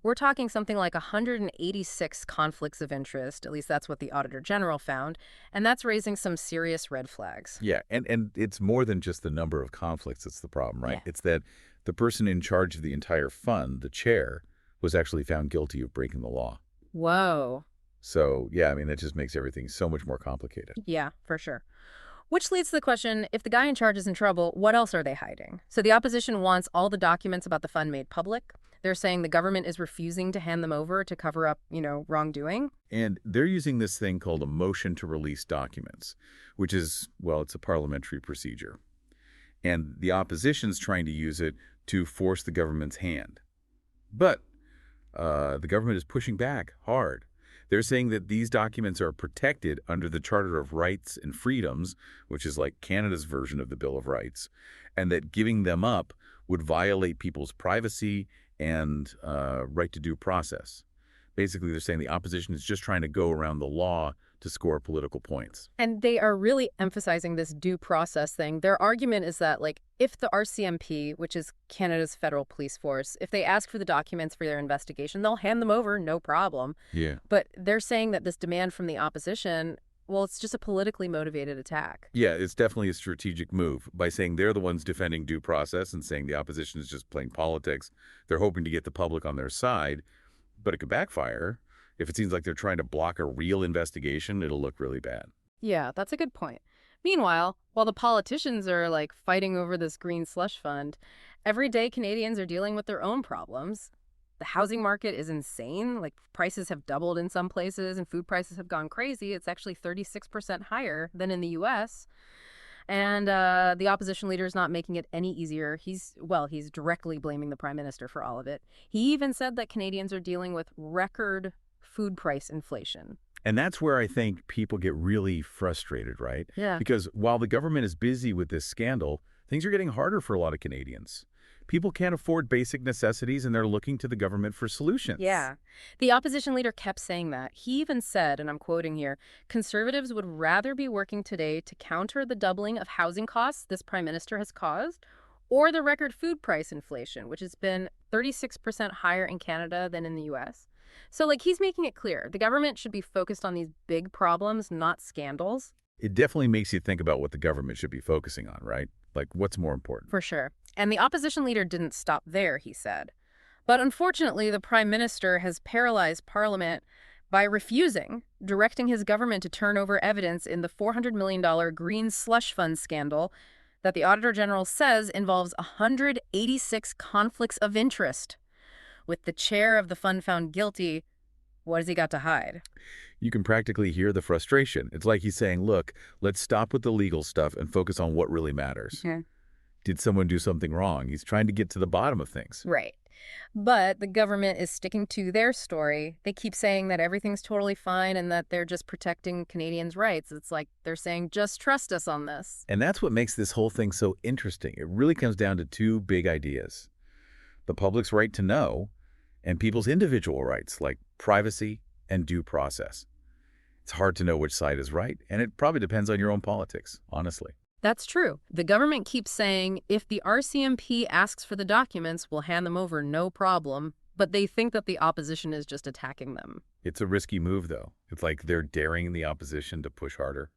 We're talking something like 186 conflicts of interest, at least that's what the Auditor General found, and that's raising some serious red flags. Yeah, and it's more than just the number of conflicts that's the problem, right? Yeah. It's that the person in charge of the entire fund, the chair, was actually found guilty of breaking the law. Whoa. So, yeah, I mean, that just makes everything so much more complicated. Yeah, for sure. Which leads to the question, if the guy in charge is in trouble, what else are they hiding? So the opposition wants all the documents about the fund made public. They're saying the government is refusing to hand them over to cover up, wrongdoing. And they're using this thing called a motion to release documents, which is, well, it's a parliamentary procedure. And the opposition's trying to use it to force the government's hand. But the government is pushing back hard. They're saying that these documents are protected under the Charter of Rights and Freedoms, which is like Canada's version of the Bill of Rights, and that giving them up would violate people's privacy and right to due process. Basically, they're saying the opposition is just trying to go around the law to score political points. And they are really emphasizing this due process thing. Their argument is that, if the RCMP, which is Canada's federal police force, if they ask for the documents for their investigation, they'll hand them over, no problem. Yeah. But they're saying that this demand from the opposition, well, it's just a politically motivated attack. Yeah, it's definitely a strategic move. By saying they're the ones defending due process and saying the opposition is just playing politics, they're hoping to get the public on their side, but it could backfire. If it seems like they're trying to block a real investigation, it'll look really bad. Yeah, that's a good point. Meanwhile, while the politicians are fighting over this green slush fund, everyday Canadians are dealing with their own problems. The housing market is insane. Prices have doubled in some places and food prices have gone crazy. It's actually 36% higher than in the U.S. And the opposition leader is not making it any easier. He's directly blaming the prime minister for all of it. He even said that Canadians are dealing with record food price inflation. And that's where I think people get really frustrated, right? Yeah. Because while the government is busy with this scandal, things are getting harder for a lot of Canadians. People can't afford basic necessities and they're looking to the government for solutions. Yeah. The opposition leader kept saying that. He even said, and I'm quoting here, Conservatives would rather be working today to counter the doubling of housing costs this prime minister has caused, or the record food price inflation, which has been 36% higher in Canada than in the U.S. So, he's making it clear. The government should be focused on these big problems, not scandals. It definitely makes you think about what the government should be focusing on, right? What's more important? For sure. And the opposition leader didn't stop there, he said. But unfortunately, the prime minister has paralyzed Parliament by refusing, directing his government to turn over evidence in the $400 million green slush fund scandal that the Auditor General says involves 186 conflicts of interest. With the chair of the fund found guilty, what has he got to hide? You can practically hear the frustration. It's like he's saying, look, let's stop with the legal stuff and focus on what really matters. Okay. Did someone do something wrong? He's trying to get to the bottom of things. Right. But the government is sticking to their story. They keep saying that everything's totally fine and that they're just protecting Canadians' rights. It's like they're saying, just trust us on this. And that's what makes this whole thing so interesting. It really comes down to two big ideas: the public's right to know and people's individual rights, like privacy and due process. It's hard to know which side is right, and it probably depends on your own politics, honestly. That's true. The government keeps saying if the RCMP asks for the documents, we'll hand them over, no problem. But they think that the opposition is just attacking them. It's a risky move, though. It's like they're daring the opposition to push harder.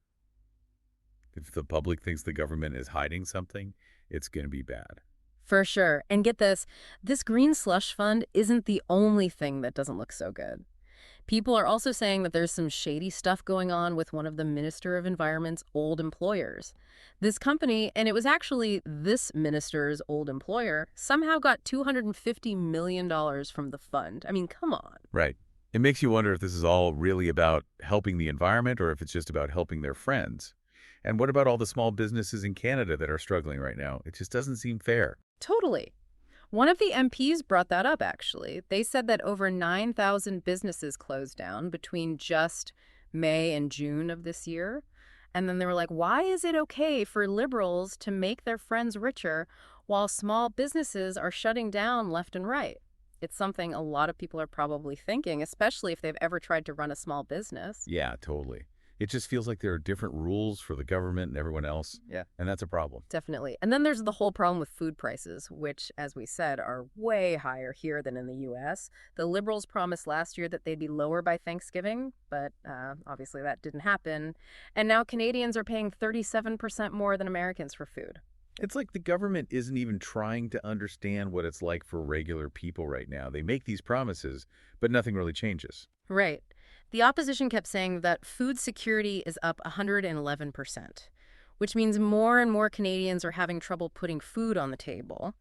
If the public thinks the government is hiding something, it's going to be bad. For sure. And get this green slush fund isn't the only thing that doesn't look so good. People are also saying that there's some shady stuff going on with one of the Minister of Environment's old employers. This company, and it was actually this minister's old employer, somehow got $250 million from the fund. I mean, come on. Right. It makes you wonder if this is all really about helping the environment or if it's just about helping their friends. And what about all the small businesses in Canada that are struggling right now? It just doesn't seem fair. Totally. One of the MPs brought that up, actually. They said that over 9,000 businesses closed down between just May and June of this year. And then they were like, why is it okay for Liberals to make their friends richer while small businesses are shutting down left and right. It's something a lot of people are probably thinking, especially if they've ever tried to run a small business. Yeah, totally. It just feels like there are different rules for the government and everyone else. Yeah. And that's a problem. Definitely. And then there's the whole problem with food prices, which, as we said, are way higher here than in the U.S. The Liberals promised last year that they'd be lower by Thanksgiving, but obviously that didn't happen. And now Canadians are paying 37% more than Americans for food. It's like the government isn't even trying to understand what it's like for regular people right now. They make these promises, but nothing really changes. Right. The opposition kept saying that food security is up 111%, which means more and more Canadians are having trouble putting food on the table.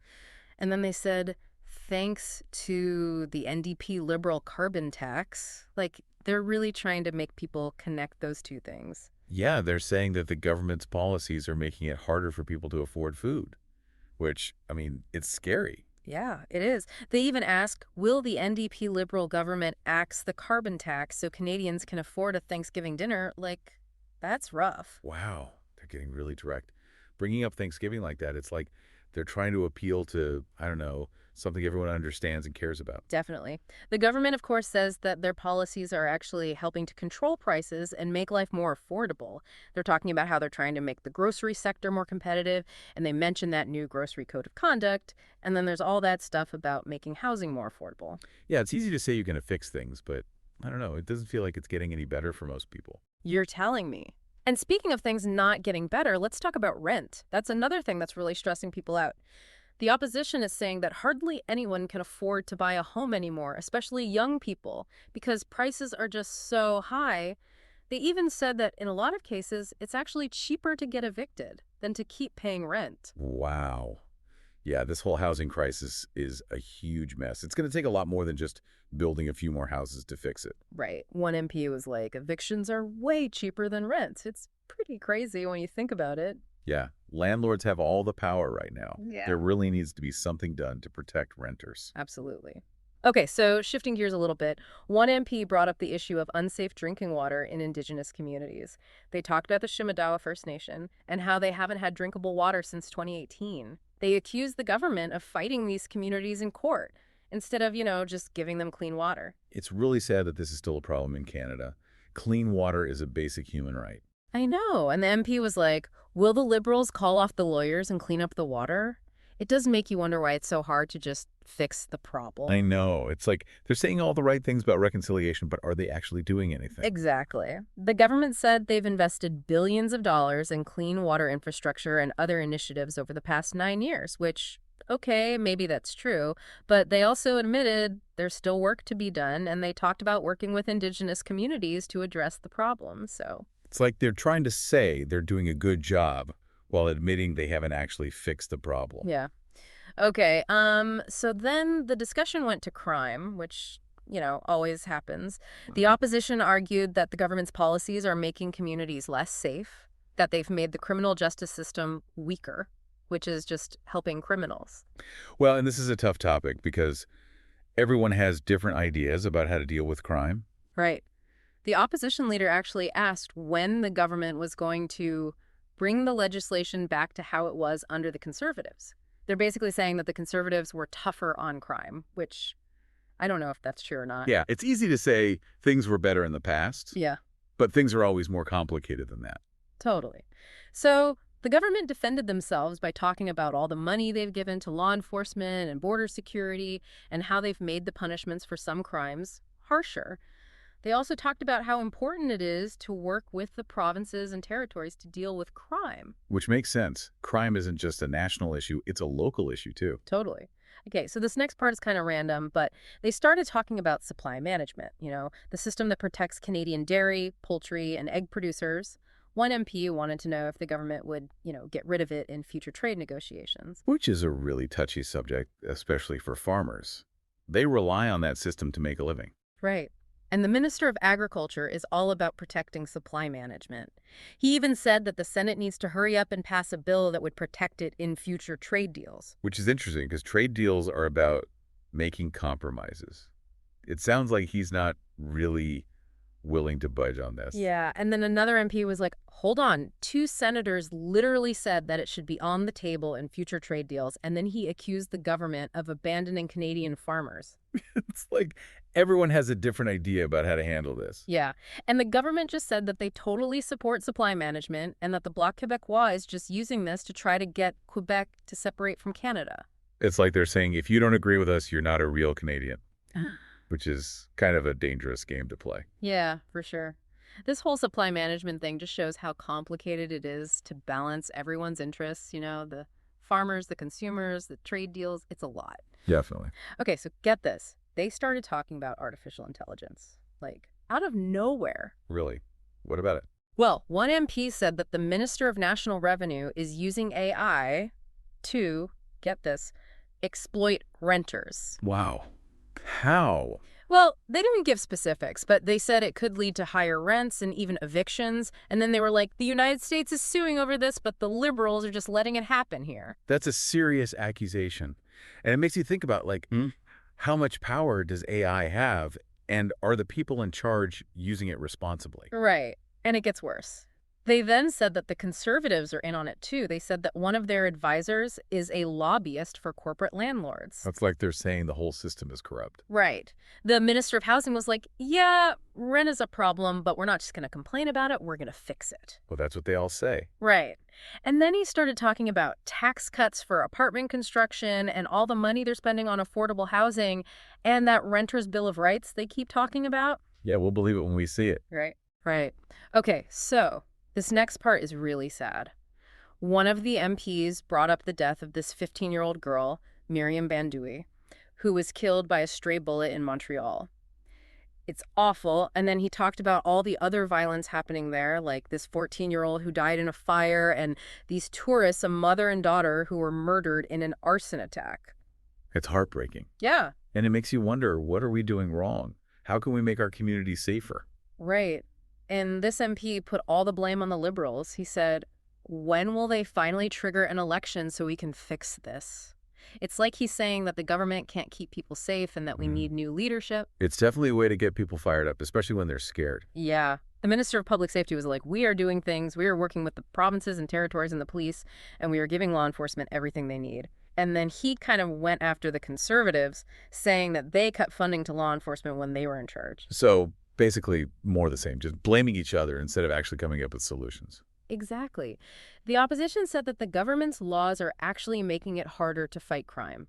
And then they said, thanks to the NDP Liberal carbon tax, like they're really trying to make people connect those two things. Yeah, they're saying that the government's policies are making it harder for people to afford food, which, I mean, it's scary. Yeah, it is. They even ask, will the NDP Liberal government axe the carbon tax so Canadians can afford a Thanksgiving dinner? Like, that's rough. Wow, they're getting really direct. Bringing up Thanksgiving like that, it's like they're trying to appeal to, I don't know, something everyone understands and cares about. Definitely. The government, of course, says that their policies are actually helping to control prices and make life more affordable. They're talking about how they're trying to make the grocery sector more competitive, and they mention that new grocery code of conduct. And then there's all that stuff about making housing more affordable. Yeah, it's easy to say you're going to fix things, but I don't know. It doesn't feel like it's getting any better for most people. You're telling me. And speaking of things not getting better, let's talk about rent. That's another thing that's really stressing people out. The opposition is saying that hardly anyone can afford to buy a home anymore, especially young people, because prices are just so high. They even said that in a lot of cases, it's actually cheaper to get evicted than to keep paying rent. Wow. Yeah, this whole housing crisis is a huge mess. It's going to take a lot more than just building a few more houses to fix it. Right. One MP was like, evictions are way cheaper than rent. It's pretty crazy when you think about it. Yeah, landlords have all the power right now. Yeah. There really needs to be something done to protect renters. Absolutely. Okay, so shifting gears a little bit, one MP brought up the issue of unsafe drinking water in Indigenous communities. They talked about the Shimadawa First Nation and how they haven't had drinkable water since 2018. They accused the government of fighting these communities in court instead of, just giving them clean water. It's really sad that this is still a problem in Canada. Clean water is a basic human right. I know, and the MP was like, will the Liberals call off the lawyers and clean up the water? It does make you wonder why it's so hard to just fix the problem. I know. It's like they're saying all the right things about reconciliation, but are they actually doing anything? Exactly. The government said they've invested billions of dollars in clean water infrastructure and other initiatives over the past 9 years, which, okay, maybe that's true, but they also admitted there's still work to be done, and they talked about working with Indigenous communities to address the problem, so... It's like they're trying to say they're doing a good job while admitting they haven't actually fixed the problem. Yeah. Okay, so then the discussion went to crime, which, always happens. The opposition argued that the government's policies are making communities less safe, that they've made the criminal justice system weaker, which is just helping criminals. Well, and this is a tough topic because everyone has different ideas about how to deal with crime. Right. The opposition leader actually asked when the government was going to bring the legislation back to how it was under the Conservatives. They're basically saying that the Conservatives were tougher on crime, which I don't know if that's true or not. Yeah, it's easy to say things were better in the past. Yeah. But things are always more complicated than that. Totally. So the government defended themselves by talking about all the money they've given to law enforcement and border security and how they've made the punishments for some crimes harsher. They also talked about how important it is to work with the provinces and territories to deal with crime. Which makes sense. Crime isn't just a national issue, it's a local issue too. Totally. Okay, so this next part is kind of random, but they started talking about supply management, the system that protects Canadian dairy, poultry, and egg producers. One MP wanted to know if the government would, get rid of it in future trade negotiations. Which is a really touchy subject, especially for farmers. They rely on that system to make a living. Right. And the Minister of Agriculture is all about protecting supply management. He even said that the Senate needs to hurry up and pass a bill that would protect it in future trade deals. Which is interesting because trade deals are about making compromises. It sounds like he's not really willing to budge on this. Yeah, and then another MP was like, hold on, 2 senators literally said that it should be on the table in future trade deals, and then he accused the government of abandoning Canadian farmers. It's like everyone has a different idea about how to handle this. Yeah, and the government just said that they totally support supply management and that the Bloc Québécois is just using this to try to get Quebec to separate from Canada. It's like they're saying, if you don't agree with us, you're not a real Canadian, which is kind of a dangerous game to play. Yeah, for sure. This whole supply management thing just shows how complicated it is to balance everyone's interests, the farmers, the consumers, the trade deals. It's a lot. Definitely. Okay, so get this. They started talking about artificial intelligence, like out of nowhere. Really? What about it? Well, one MP said that the Minister of National Revenue is using AI to, get this, exploit renters. Wow. How? Well, they didn't give specifics, but they said it could lead to higher rents and even evictions. And then they were like, the United States is suing over this, but the Liberals are just letting it happen here. That's a serious accusation. And it makes you think about, how much power does AI have, and are the people in charge using it responsibly? Right. And it gets worse. They then said that the Conservatives are in on it, too. They said that one of their advisors is a lobbyist for corporate landlords. That's like they're saying the whole system is corrupt. Right. The Minister of Housing was like, yeah, rent is a problem, but we're not just going to complain about it. We're going to fix it. Well, that's what they all say. Right. And then he started talking about tax cuts for apartment construction and all the money they're spending on affordable housing and that renters' bill of rights they keep talking about. Yeah, we'll believe it when we see it. Right. Right. Okay, so this next part is really sad. One of the MPs brought up the death of this 15-year-old girl, Miriam Bandui, who was killed by a stray bullet in Montreal. It's awful. And then he talked about all the other violence happening there, like this 14-year-old who died in a fire and these tourists, a mother and daughter, who were murdered in an arson attack. It's heartbreaking. Yeah. And it makes you wonder, what are we doing wrong? How can we make our community safer? Right. And this MP put all the blame on the Liberals. He said, when will they finally trigger an election so we can fix this? It's like he's saying that the government can't keep people safe and that we need new leadership. It's definitely a way to get people fired up, especially when they're scared. Yeah. The Minister of Public Safety was like, we are doing things. We are working with the provinces and territories and the police, and we are giving law enforcement everything they need. And then he kind of went after the Conservatives, saying that they cut funding to law enforcement when they were in charge. So basically more the same, just blaming each other instead of actually coming up with solutions. Exactly. The opposition said that the government's laws are actually making it harder to fight crime.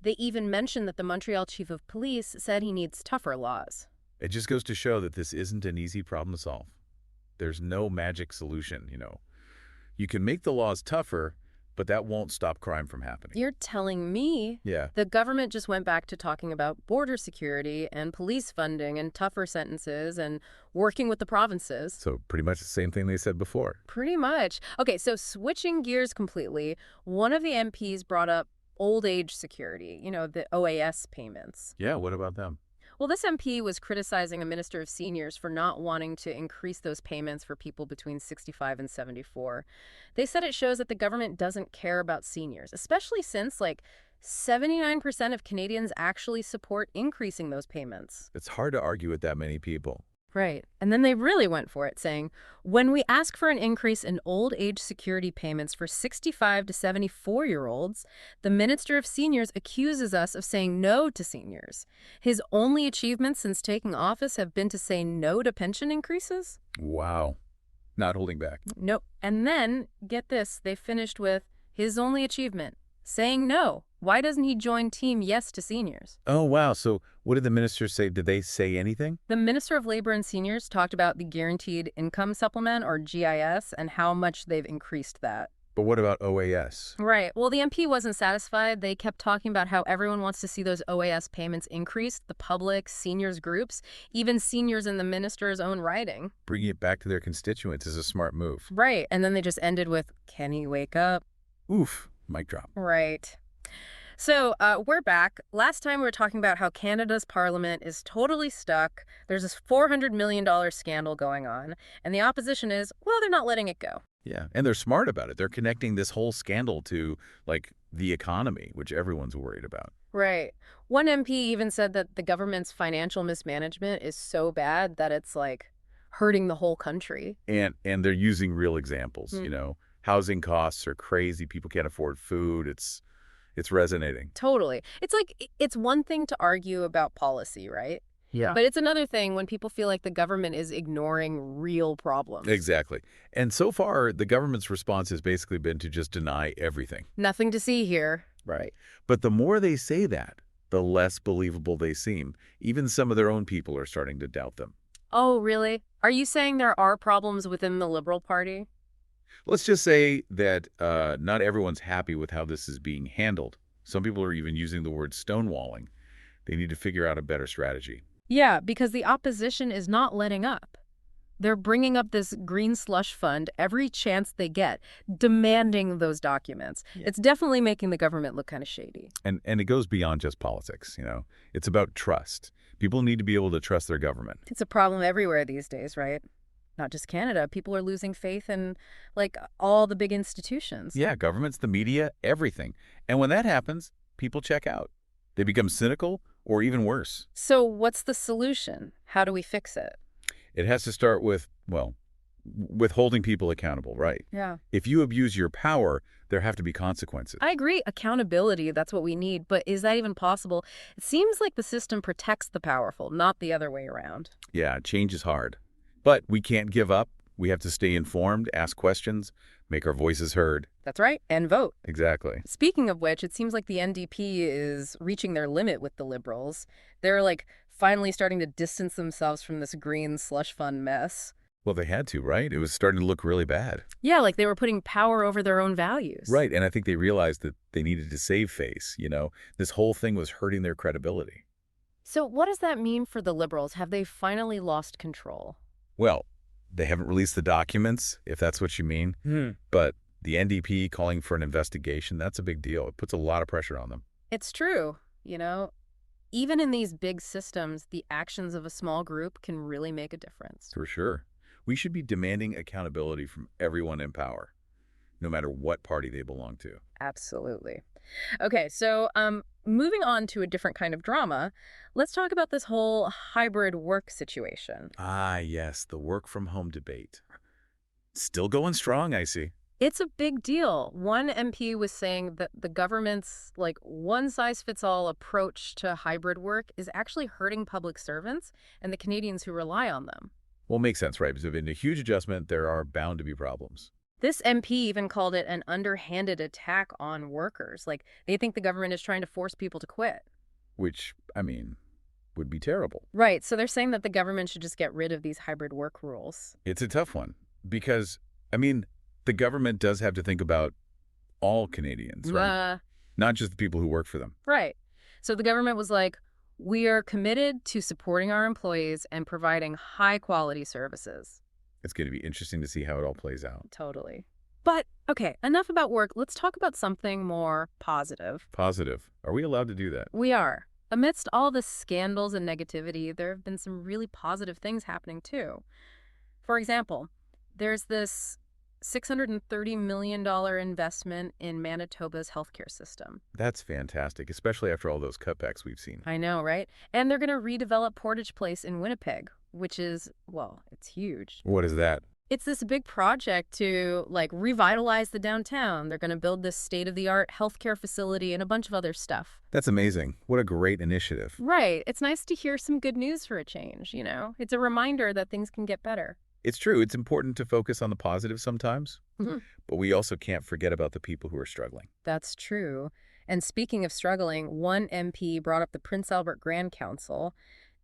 They even mentioned that the Montreal chief of police said he needs tougher laws. It just goes to show that this isn't an easy problem to solve. There's no magic solution, You can make the laws tougher, but that won't stop crime from happening. You're telling me the government just went back to talking about border security and police funding and tougher sentences and working with the provinces. So pretty much the same thing they said before. Pretty much. Okay, so switching gears completely, one of the MPs brought up old age security, the OAS payments. Yeah, what about them? Well, this MP was criticizing a minister of seniors for not wanting to increase those payments for people between 65 and 74. They said it shows that the government doesn't care about seniors, especially since, 79% of Canadians actually support increasing those payments. It's hard to argue with that many people. Right. And then they really went for it, saying, when we ask for an increase in old age security payments for 65 to 74-year-olds, the Minister of Seniors accuses us of saying no to seniors. His only achievements since taking office have been to say no to pension increases? Wow. Not holding back. Nope. And then, get this, they finished with his only achievement, saying no. Why doesn't he join Team Yes to Seniors? Oh, wow. So what did the minister say? Did they say anything? The Minister of Labor and Seniors talked about the Guaranteed Income Supplement, or GIS, and how much they've increased that. But what about OAS? Right. Well, the MP wasn't satisfied. They kept talking about how everyone wants to see those OAS payments increased, the public, seniors groups, even seniors in the minister's own riding. Bringing it back to their constituents is a smart move. Right. And then they just ended with, can he wake up? Oof. Mic drop. Right. So we're back. Last time we were talking about how Canada's parliament is totally stuck. There's this $400 million scandal going on. And the opposition is, well, they're not letting it go. Yeah. And they're smart about it. They're connecting this whole scandal to, the economy, which everyone's worried about. Right. One MP even said that the government's financial mismanagement is so bad that it's like hurting the whole country. And they're using real examples, Hmm. you know. Housing costs are crazy. People can't afford food. It's resonating. Totally. It's like, it's one thing to argue about policy, right? Yeah. But it's another thing when people feel like the government is ignoring real problems. Exactly. And so far, the government's response has basically been to just deny everything. Nothing to see here. Right. But the more they say that, the less believable they seem. Even some of their own people are starting to doubt them. Oh, really? Are you saying there are problems within the Liberal Party? Let's just say that not everyone's happy with how this is being handled. Some people are even using the word stonewalling. They need to figure out a better strategy. Yeah, because the opposition is not letting up. They're bringing up this green slush fund every chance they get, demanding those documents. It's definitely making the government look kind of shady. And it goes beyond just politics, you know. It's about trust. People need to be able to trust their government. It's a problem everywhere these days, right? Not just Canada. People are losing faith in, like, all the big institutions. Yeah, governments, the media, everything. And when that happens, people check out. They become cynical or even worse. So what's the solution? How do we fix it? It has to start with, well, with holding people accountable, right? Yeah. If you abuse your power, there have to be consequences. I agree. Accountability, that's what we need. But is that even possible? It seems like the system protects the powerful, not the other way around. Yeah, change is hard. But we can't give up. We have to stay informed, ask questions, make our voices heard. That's right. And vote. Exactly. Speaking of which, it seems like the NDP is reaching their limit with the Liberals. They're like finally starting to distance themselves from this green slush fund mess. Well, they had to, right? It was starting to look really bad. Yeah, like they were putting power over their own values. Right, and I think they realized that they needed to save face, you know? This whole thing was hurting their credibility. So what does that mean for the Liberals? Have they finally lost control? Well, they haven't released the documents, if that's what you mean. But the NDP calling for an investigation, that's a big deal. It puts a lot of pressure on them. It's true, you know? Even in these big systems, the actions of a small group can really make a difference. For sure. We should be demanding accountability from everyone in power, no matter what party they belong to. Absolutely. Okay, so moving on to a different kind of drama, let's talk about this whole hybrid work situation. Ah, yes, the work-from-home debate. Still going strong, I see. It's a big deal. One MP was saying that the government's like one-size-fits-all approach to hybrid work is actually hurting public servants and the Canadians who rely on them. Well, it makes sense, right? Because in a huge adjustment, there are bound to be problems. This MP even called it an underhanded attack on workers. Like, they think the government is trying to force people to quit. Which, I mean, would be terrible. Right, so they're saying that the government should just get rid of these hybrid work rules. It's a tough one because, I mean, the government does have to think about all Canadians, right? Not just the people who work for them. Right. So the government was like, we are committed to supporting our employees and providing high-quality services. It's going to be interesting to see how it all plays out. Totally. But, okay, enough about work. Let's talk about something more positive. Positive. Are we allowed to do that? We are. Amidst all the scandals and negativity, there have been some really positive things happening, too. For example, there's this $630 million investment in Manitoba's healthcare system. That's fantastic, especially after all those cutbacks we've seen. I know, right? And they're going to redevelop Portage Place in Winnipeg, which is, well, it's huge. What is that? It's this big project to, like, revitalize the downtown. They're going to build this state-of-the-art healthcare facility and a bunch of other stuff. That's amazing. What a great initiative. Right. It's nice to hear some good news for a change, you know? It's a reminder that things can get better. It's true. It's important to focus on the positive sometimes, but we also can't forget about the people who are struggling. That's true. And speaking of struggling, one MP brought up the Prince Albert Grand Council.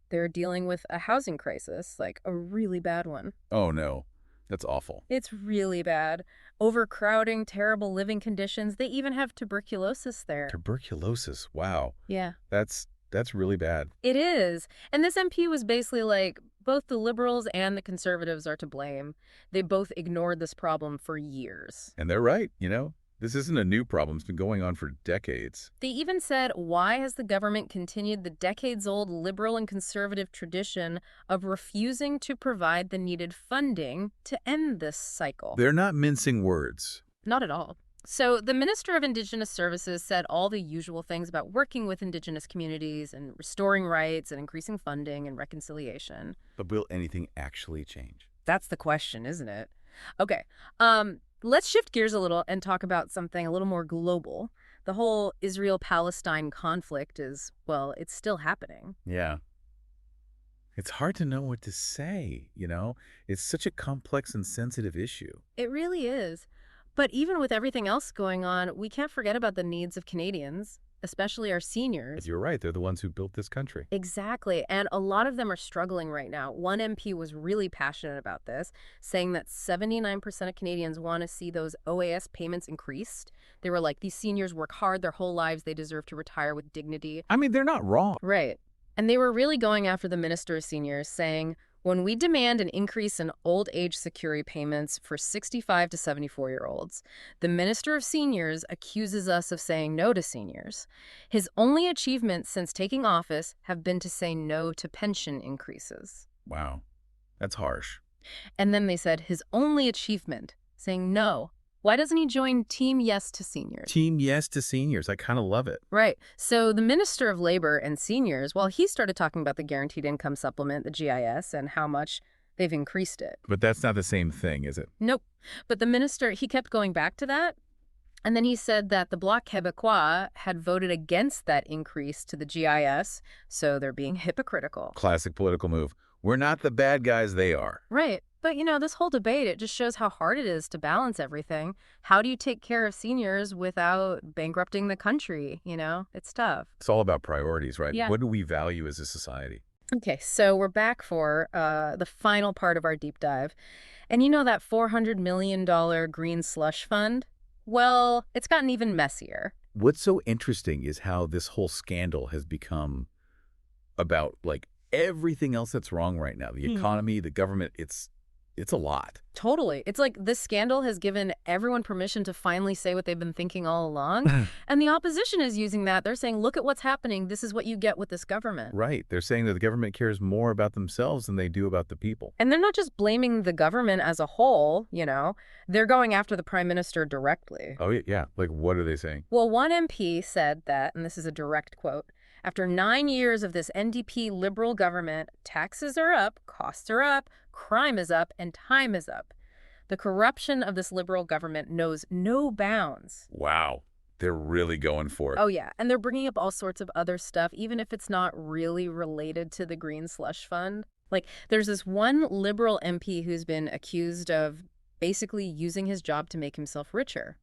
They're dealing with a housing crisis, like a really bad one. Oh, no. That's awful. It's really bad. Overcrowding, terrible living conditions. They even have tuberculosis there. Tuberculosis. Wow. Yeah. That's really bad. It is. And this MP was basically like, both the Liberals and the Conservatives are to blame. They both ignored this problem for years. And they're right, you know? This isn't a new problem. It's been going on for decades. They even said, why has the government continued the decades-old Liberal and Conservative tradition of refusing to provide the needed funding to end this cycle? They're not mincing words. Not at all. So the Minister of Indigenous Services said all the usual things about working with Indigenous communities and restoring rights and increasing funding and reconciliation. But will anything actually change? That's the question, isn't it? Okay, let's shift gears a little and talk about something a little more global. The whole Israel-Palestine conflict is, well, it's still happening. Yeah. It's hard to know what to say, you know? It's such a complex and sensitive issue. It really is. But even with everything else going on, we can't forget about the needs of Canadians, especially our seniors. You're right. They're the ones who built this country. Exactly. And a lot of them are struggling right now. One MP was really passionate about this, saying that 79% of Canadians want to see those OAS payments increased. They were like, these seniors work hard their whole lives. They deserve to retire with dignity. I mean, they're not wrong. Right. And they were really going after the Minister of Seniors, saying, when we demand an increase in old age security payments for 65 to 74-year-olds, the Minister of Seniors accuses us of saying no to seniors. His only achievements since taking office have been to say no to pension increases. Wow. That's harsh. And then they said his only achievement, saying no. Why doesn't he join Team Yes to Seniors? Team Yes to Seniors. I kind of love it. Right. So the Minister of Labor and Seniors, well, he started talking about the Guaranteed Income Supplement, the GIS, and how much they've increased it. But that's not the same thing, is it? Nope. But the minister, he kept going back to that. And then he said that the Bloc Québécois had voted against that increase to the GIS, so they're being hypocritical. Classic political move. We're not the bad guys, they are. Right. But, you know, this whole debate, it just shows how hard it is to balance everything. How do you take care of seniors without bankrupting the country? You know, it's tough. It's all about priorities, right? Yeah. What do we value as a society? Okay, so we're back for the final part of our deep dive. And you know that $400 million green slush fund? Well, it's gotten even messier. What's so interesting is how this whole scandal has become about, like, everything else that's wrong right now. The economy, the government, it's a lot. Totally. It's like this scandal has given everyone permission to finally say what they've been thinking all along. And the opposition is using that. They're saying, look at what's happening. This is what you get with this government. Right. They're saying that the government cares more about themselves than they do about the people. And they're not just blaming the government as a whole, you know. They're going after the prime minister directly. Oh, yeah. Like, what are they saying? Well, one MP said that, and this is a direct quote, after 9 years of this NDP Liberal government, taxes are up, costs are up, crime is up, and time is up. The corruption of this Liberal government knows no bounds. Wow. They're really going for it. Oh, yeah. And they're bringing up all sorts of other stuff, even if it's not really related to the Green Slush Fund. Like, there's this one Liberal MP who's been accused of basically using his job to make himself richer.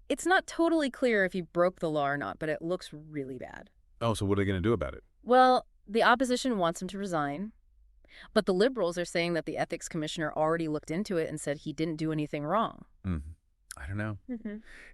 It's not totally clear if he broke the law or not, but it looks really bad. Oh, so what are they going to do about it? Well, the opposition wants him to resign, but the Liberals are saying that the ethics commissioner already looked into it and said he didn't do anything wrong. I don't know.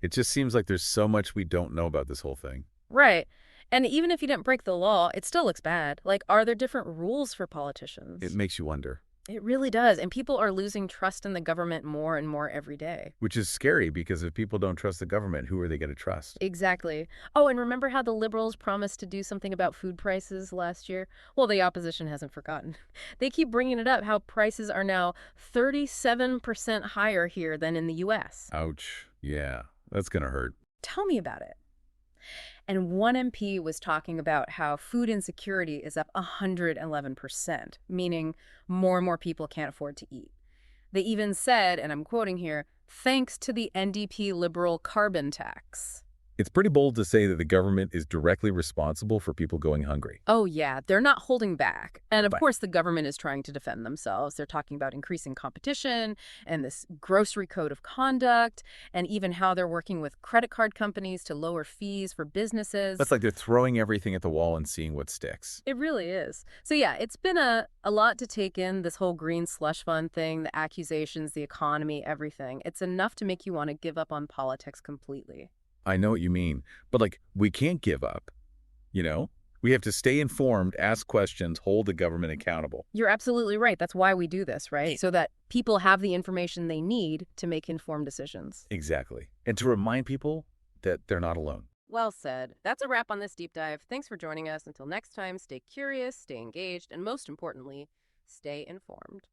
It just seems like there's so much we don't know about this whole thing. Right. And even if he didn't break the law, it still looks bad. Like, are there different rules for politicians? It makes you wonder. It really does. And people are losing trust in the government more and more every day. Which is scary, because if people don't trust the government, who are they going to trust? Exactly. Oh, and remember how the Liberals promised to do something about food prices last year? Well, the opposition hasn't forgotten. They keep bringing it up, how prices are now 37% higher here than in the U.S. Ouch. Yeah, that's going to hurt. Tell me about it. And one MP was talking about how food insecurity is up 111%, meaning more and more people can't afford to eat. They even said, and I'm quoting here, thanks to the NDP Liberal carbon tax. It's pretty bold to say that the government is directly responsible for people going hungry. Oh, yeah, they're not holding back. And of course, the government is trying to defend themselves. They're talking about increasing competition and this grocery code of conduct, and even how they're working with credit card companies to lower fees for businesses. That's like they're throwing everything at the wall and seeing what sticks. It really is. So yeah, it's been a lot to take in, this whole green slush fund thing, the accusations, the economy, everything. It's enough to make you want to give up on politics completely. I know what you mean, but like, we can't give up, you know? We have to stay informed, ask questions, hold the government accountable. You're absolutely right. That's why we do this, right? So that people have the information they need to make informed decisions. Exactly. And to remind people that they're not alone. Well said. That's a wrap on this deep dive. Thanks for joining us. Until next time, stay curious, stay engaged, and most importantly, stay informed.